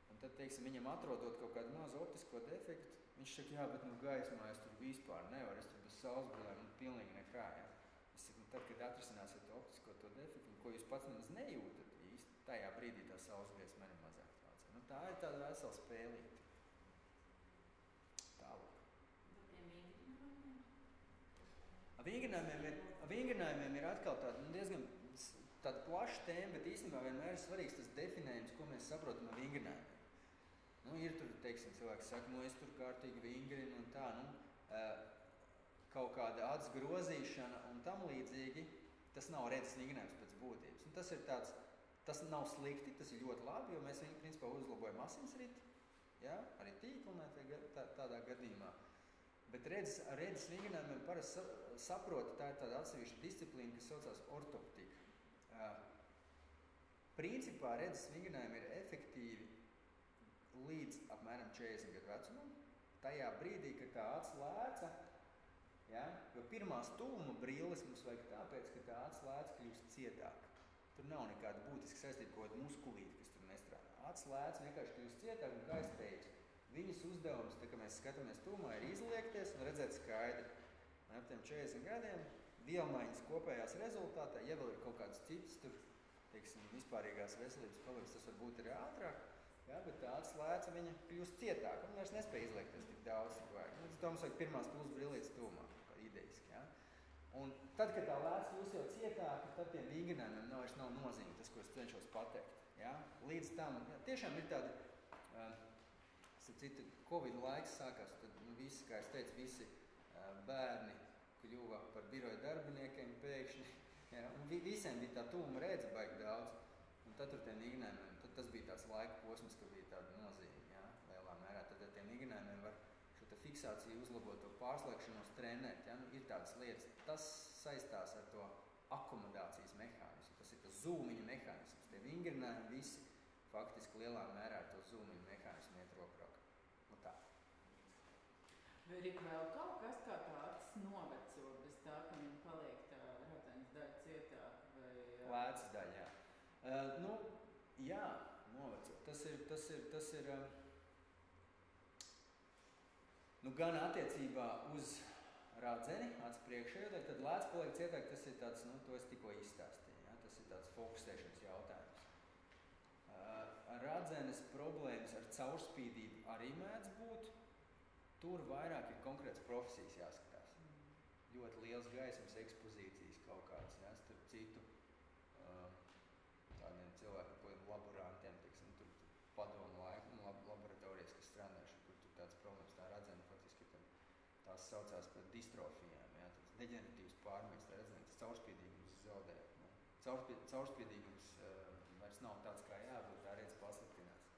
Speaker 1: Un tad, teiksim, viņam atrodot kaut kādu mazu optisko defektu, viņš saka, jā, bet gaismā es tur vispār nevaru, es tur bez saulesbrillēm un pilnīgi nekā, jā. Es saku, tad, kad atrisināsiet optisko to defektu, ko jūs pats nemaz nejūtat īsti, tajā brīdī tā saulesgaisma arī mazāk traucē. Nu, tā ir tāda vesela spēlīte. Vingrinājumiem ir atkal diezgan tāda plaša tēma, bet īstenībā vienmēr ir svarīgs tas definējums, ko mēs saprotam ar vingrinājumiem. Nu, ir tur, teiksim, cilvēks saka, es tur kārtīgi vingrinu un tā, kaut kāda acu grozīšana un tam līdzīgi, tas nav redzes vingrinājums pēc būtības. Un tas ir tāds, tas nav slikti, tas ir ļoti labi, jo mēs principā uzlabojam asinsriti, ja, arī tīklnē tādā gadījumā. Bet redzes vingrinājumiem parasti saprota, tā ir tāda atsevišķa disciplīna, kas saucās ortoptika. Principā redzes vingrinājumi ir efektīvi līdz apmēram 40 gadu vecumam. Tajā brīdī, kad tā acs lēca, ja, jo pirmās tuvuma brilles mums vajag tāpēc, ka tā acs lēca kļūst cietāka. Tur nav nekāda būtiska saistība kaut kāda muskulīte, kas tur nestrādā. Acs lēca vienkārši kļūst cietāka un, kā es teicu, viņas uzdevums, tā kā mēs skatāmies tūmā, ir izliekties un redzēt skaidri. Un ap tiem 40 gadiem vielmaiņas kopējās rezultātā, ja vēl ir kaut kāds cits tur, teiksim, vispārīgās veselības palīgs, tas varbūt ir ātrāk, ja, bet tā acs lēca viņa kļūst cietāk un vairs nespēja izliekties tik daudz, cik vajag. Nu, tas mums vajag pirmās plus brillītes tūmā, kā idejiski, ja. Un tad, kad tā lēca kļūst jau cietāk, tad tiem vingrinājumiem vairs nav nozīme tas, ko es cenšos pateikt, ja. Līdz tam, ja, tiešām ir tāda, citu, Covid laiks sākās, tad visi, kā es teicu, visi bērni kļuva par biroja darbiniekiem pēkšņi, ja, un visiem bija tā tuvuma redze baigi daudz, un tad tur tiem vingrinājumiem, tad tas bija tāds laika posms, ka bija tāda nozīme, ja, lielā mērā, tad ar tiem vingrinājumiem var šo te fiksāciju uzlabot, to pārslēgšanos trenēt, ja, ir tādas lietas, tas saistās ar to akomodācijas mehānismu, tas ir tas zūmiņa mehānisms, tie vingrinājumi visi faktiski lielā mērā ar to zūmiņu mehānismu iet roku.
Speaker 4: Vai ir vēl kaut kas, kā tā acis noveco, bez tā, ka viņa paliek tā rādzenes daļa cietāk? Vai...
Speaker 1: Lēcas daļa, jā. Jā, noveco. Tas ir gan attiecībā uz rādzeni, acis priekšējo, tad lēcas paliek cietāk, tas ir tāds, to es tikko izstāstīju, jā. Tas ir tāds fokusēšanas jautājums. Rādzenes problēmas ar caurspīdību arī mēdz būt. Tur vairāk ir konkrētas profesijas jāskatās. Ļoti liels gaismas ekspozīcijas kaut kāds, ja, starp citu tādiem cilvēkiem, laborantiem, teiksim, tur padomu laiku, laboratorijas, kas strādājuši, kur tur tāds problēmas, tā radzene faktiski tās saucās par distrofijām, ja, tāds deģeneratīvs pārmaiņas, tā redzene, tas caurspīdīgums zaudē. Caurspīdīgums vairs nav tāds kā jābūt, tā redz pasliktinās.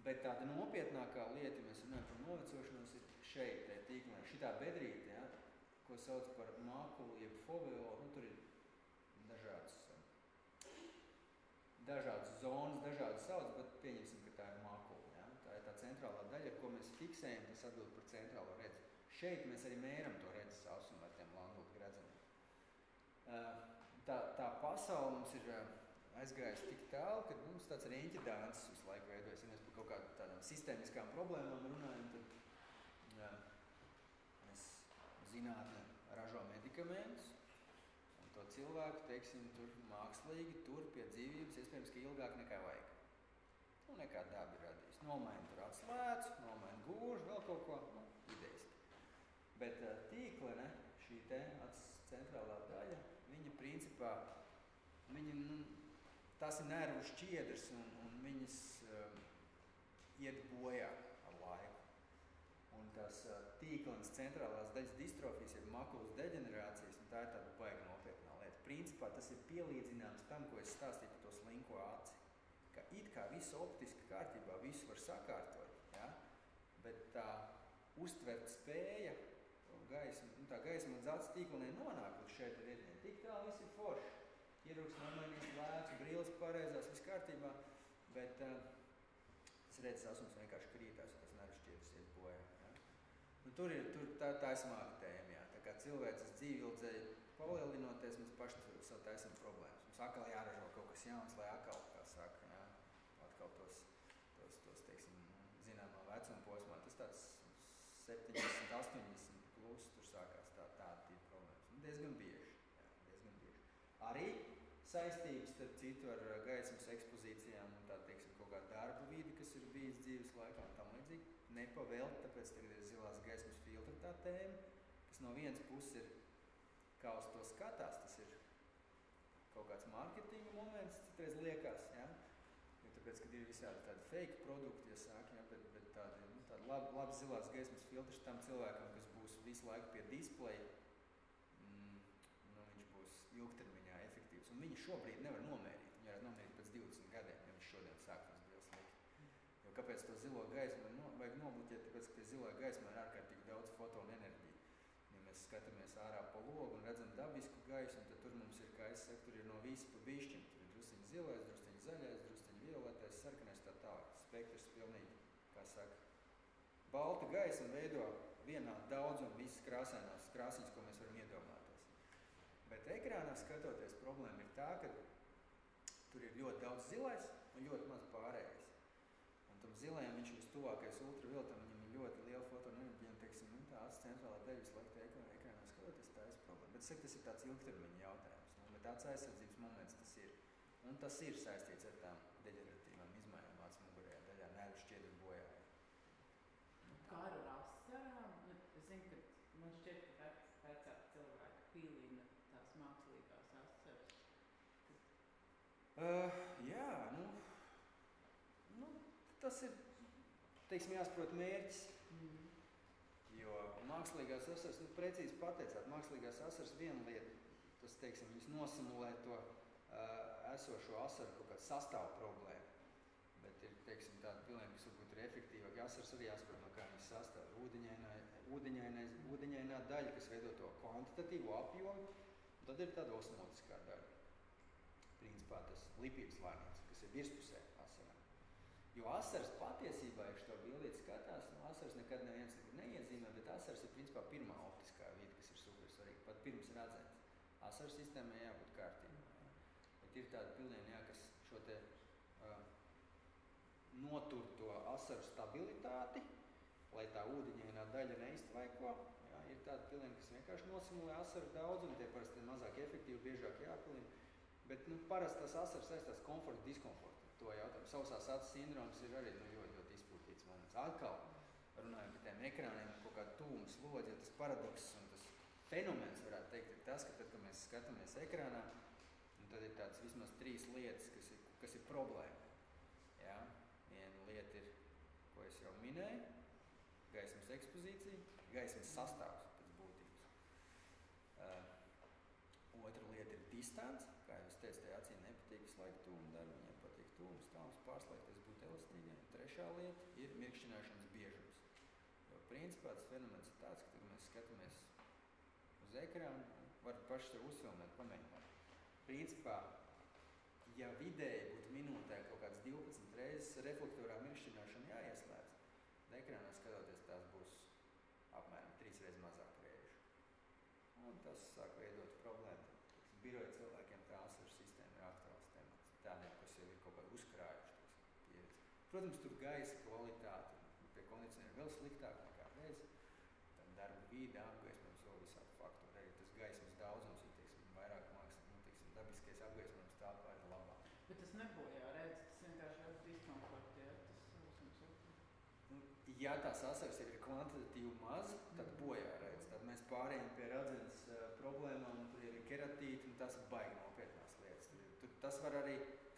Speaker 1: Bet tāda nopietnākā lieta, ja mēs runājam par novecošanos, ir šeit, tā tīklē, šitā bedrīte, ja, ko sauc par makulu, jeb foveolu, tur ir dažādas zonas, dažādas sauc, bet pieņemsim, ka tā ir makula, ja. Tā ir tā centrālā daļa, ko mēs fiksējam, tas atbild par centrālo redzi. Šeit mēs arī mēram to redzes asumu ar tiem langulku redzeniem. Tā pasaule mums ir aizgājusi tik tālu, ka mums tāds riņķidāns visu laiku veidojas. Ja mēs par kaut kādām tādām sistēmiskām problēmām runājam, tad mēs zinātne ražo medikamentus, un to cilvēku, teiksim, tur mākslīgi, tur pie dzīvības, iespējams, ka ilgāk nekā vajag. Nu, nekā daba ir radījusi. Nomaina tur atslēdz, nomaina gūžu, vēl kaut ko, nu, idejiski. Bet tīkle, ne, šī te centrālā daļa, viņa principā, tās ir nervu šķiedras un viņas iet bojā ar laiku. Un tās tīklenes centrālās daļas distrofijas, ir makulas deģenerācijas, un tā ir tāda baigi nopietnā lieta. Principā tas ir pielīdzināms tam, ko es stāstīju par to slinko aci. Ka it kā visu optiski kārtībā, visu var sakārtot, ja? Bet tā uztvert spēja, tā gaisma un zelta tīklenē nonāk līdz šeit ar iedziņiem. Tik tā viss ir forši. Ierūks nomainīs lēcu, brīles pareizās, viss kārtībā, bet tas redzes asums vienkārši krītās, tas nervu šķiedras iet bojā. Ja? Nu, tā ir smaga tēma, jā. Tā kā cilvēces dzīvildzeji palielinoties, mēs paši savu taisam problēmas. Mums atkal jāražo kaut kas jauns, lai atkal, kā saka, jā, atkal tos teiksim, zināmā vecuma posmā. Tas tāds 70, 80 plus, tur sākās tāda tīpa problēmas. Nu, diezgan bieži, jā, diezgan bieži. Arī saistības, starp citu, ar gaismas ekspozīcijām un tā, teiksim, kaut kā darba vidi, kas ir bijis dzīves laikā un tam līdzīgi. Nepavēlt, tāpēc tagad ir zilās gaismas filtra tā tēma, kas no vienas puses ir, kā uz to skatās, tas ir kaut kāds mārketinga moments, citreiz liekas, ja? Jo tāpēc, kad ir visādi tādi fake produkti, ja sāk, ja? Bet tādi labi zilās gaismas filtrs tam cilvēkam, kas būs visu laiku pie displeja, viņš būs ilgtermiņā efektīvs. Un viņi šobrīd nevar nomērīt, viņi varētu nomērīt pēc 20 gadiem, ja viņš šodien sāk tas bija slikti. Jo kāpēc to zilo gaismu vajag nobloķēt, tāpēc, ka zilā gaismā ir ārkārtīgi daudz fotonu enerģiju. Ja mēs skatāmies ārā pa logu un redzam dabisku gaismu, tad tur mums ir, kā es saku, tur ir no visi pa bišķim. Tur ir drusciņi zilais, drusciņi zaļais, drusciņi violetais, sarkanais, tā tālāk. Spektrs pilnīgi, kā saka, balta gaisma veido vienā daudzumu visas krāsainās krāsiņas, ko mēs varam iedomāties. Bet ekrānā skatoties, problēma ir tā, ka tur ir ļoti daudz zilais un ļoti maz pārējais. Un tam zilajam viņš vistuvākais ultravioletam, viņam ir ļoti liela fotoenerģija, un, teiksim, tā acis centrālā daļa visu laiku ekrānā skatoties, tā ir problēma. Bet saka, tas ir tāds ilgtermiņa jautājums, bet tāds aizsardzības moments tas ir. Un tas ir saistīts ar tām deģeneratīvām izmaiņām acu mugurējā daļā, nervu šķiedru bojā.
Speaker 4: Kā ar asarām? Es zinu, ka man šķiet, ka vecāki cilvēki pīlina tās mākslīgās asaras.
Speaker 1: Jā, tas ir, teiksim, jāsaprot mērķis. Jo mākslīgās asaras, precīzi pateicāt, mākslīgās asaras viena lieta, tas, teiksim, viņas nosimulē to esošo asaru kaut kādu sastāvu problēmu. Bet ir, teiksim, tāda pilnīgi, kas varbūt ir efektīvāk. Asaras arī jāsaprot, no kā viņas sastāv. Ūdeņainā daļa, kas veido to kvantitatīvo apjomu, un tad ir tāda osmotiskā daļa. Principā tas lipības lānīts, kas ir virspusē asarām. Jo asaras patiesībā, ja šo bildīti skatās, asaras nekad neviens neiezīmē, bet asaras ir principā pirmā optiskā vide, kas ir super svarīga, pat pirms redzēts. Asaras sistēmai jābūt kārtībā. Jā. Bet ir tāda pilnīgi, kas šo te notur to asaru stabilitāti, lai tā ūdeņainā daļa neiztvaiko. Jā, ir tāda pilnīgi, kas vienkārši nosimulē asaru daudzumu, tie parasti ir mazāk efektīvi, biežāk jāpilina. Bet parasti tas asaras saistās komforta, diskomforta. To jautājumu. Sausās acis sindroms ir arī ļoti izpūtīts moments. Atkal runājam par tiem ekrāniem, kaut kādu tūmu slodzi, ja tas paradoks un tas fenomens, varētu teikt, ir tas, ka tad, kad mēs skatāmies ekrānā, tad ir tādas vismaz 3 lietas, kas ir problēma. Jā? Viena lieta ir, ko es jau minēju, gaismas ekspozīcija, gaismas sastāvs pēc būtības. Otra lieta ir distance, kā jau es teicu, tajā acī nepatīk visu laiku tūmu darbu, viņai patīk tūmas, tālums pārslēgties, būt elastīgiem. Trešā lieta ir mirkšķināšanas biežums. Jo principā tas fenomens ir tāds, ka, kad mēs skatāmies uz ekrānu, var paši sev uzfilmēt, pamēģināt. Principā, ja vidēji būtu minūtē kaut kāds 12 reizes reflektorā mirkšķināšana jāieslēdz, tad ekrānā skatoties tās būs apmēram 3 reizes mazāk reižu. Un tas sāk veidot problēmu. Biroja cilvēkiem tā asaru sistēma ir aktuāls temats. Tādiem, kas jau ir kaut kādi uzkrājuši pieredzi. Protams, tur gaisa kvalitāte, pie kondicionēra vēl sliktāk nekā bez. Tad darba vīde, apgaismojums, vēl visādi faktori. Arī tas gaismas daudzums ir, teiksim, vairāk
Speaker 4: nebojā redzi, tas vienkārši ļoti diskomforti, ja tas sausums upur.
Speaker 1: Ja tā sasauce ir kvantitatīvi maza, tad bojā redz. Tad mēs pārējām pie radzenes problēmām, un tur ir keratīti, un tas ir baigi nopietnās lietas.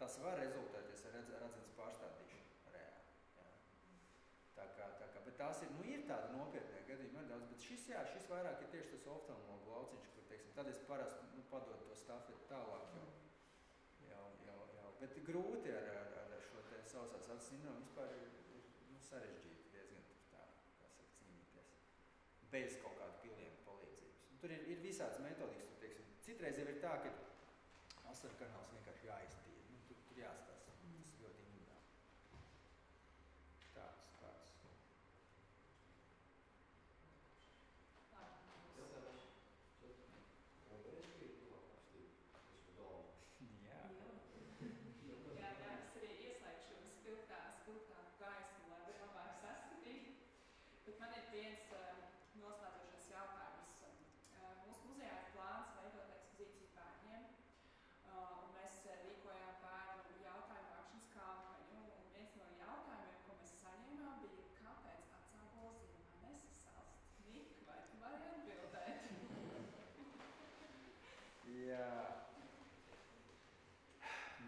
Speaker 1: Tas var rezultēties ar radzenes pārstādīšanu reāli. Jā. Tā kā, bet tās ir tāda nopietnē gadījuma daudz, bet šis vairāk ir tieši tas oftalmologu lauciņš, kur, teiksim, tad es parasti padodu to stafeti tālāk jau. Bet grūti ar šo te sausās acis sindromu vispār ir sarežģīti diezgan tā, kā saka, cīnīties. Bez kaut kāda pilienu palīdzības. Un tur ir visāds metodikas, tur, teiksim, citreiz jau ir tā, ka asaru kanāls vienkārši jāiztīra. Tur jāstās, tas ir ļoti individuāli. Tāds.
Speaker 5: Bet man ir viens noslēdzošais jautājums. Mūsu muzejā ir plāns veidot ekspozīciju bērniem, un mēs rīkojām bērnu jautājumu vākšanas kampaņu, un viens no jautājumiem, ko mēs saņēmām, bija, kāpēc atsābo ziemā nesasalst? Nika, vai tu vari atbildēt?
Speaker 1: Jā.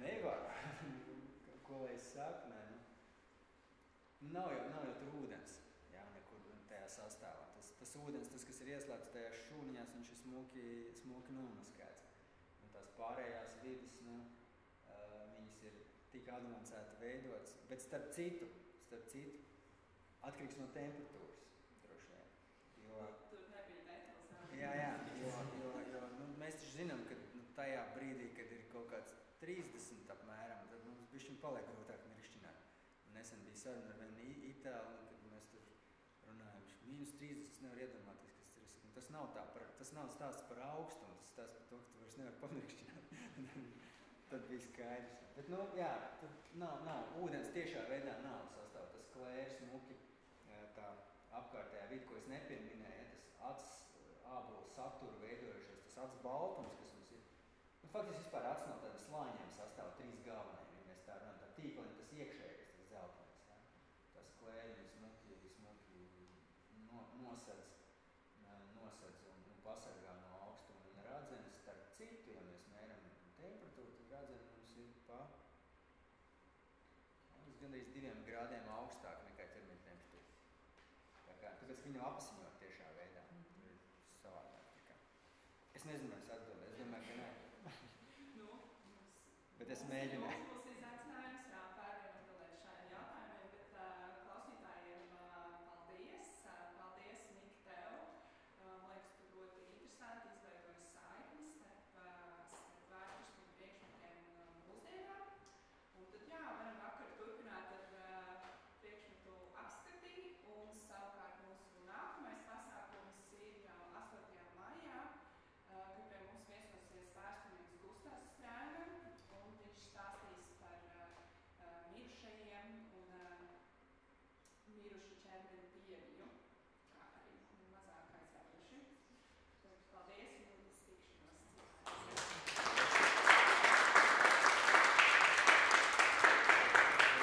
Speaker 1: Nevar. Ko lai es saku? Nav jau tur ūdens. Tajā sastāvā. Tas ūdens, kas ir ieslēpts tajās šūniņās, viņš ir smuki nomaskēts. Un tās pārējās vidas, viņas ir tik advancēti veidotas, bet starp citu, atkarīgs no temperatūras, droši vien.
Speaker 5: Tur nebija detalizēta.
Speaker 1: Jā, mēs taču zinām, ka tajā brīdī, kad ir kaut kāds 30 apmēram, tad mums bišķiņ paliek grūtāk mirkšķināt. Nesen bija saruna ar vienu itāli, kad mēs tur runājam, -30 nevar iedomāties, kas tur ir. Tas nav stāsts par augstumu, tas stāsts par to, ka tu vairs nevar pamirkšķināt. Tad bija skaidrs. Bet, tur nav ūdens tiešā veidā nav sastāv. Tas klērs, muki, tā apkārtējā vidi, ko es nepieminēju, tas acis ābolu saturu veidojušies, tas acis baltums, kas mums ir. Faktiski vispār acis no tādiem slāņiem sastāv 3 galvenajiem, ja mēs tā runājam. Tā tīklēm tas iekšējais, tas zeltains. Ja? Tas klēri smuki nosedz un pasargā no augstuma un radzenes. Starp citu, ja mēs mēram temperatūru, tad radzene mums ir gandrīz 2 grādiem augstāk nekā ķermeņa temperatūra. Tāpēc viņu apasiņot tiešā veidā. Tur ir savādāk. Es nezinu, vai es atbildēju. Es domāju, ka nē. Bet es mēģināju.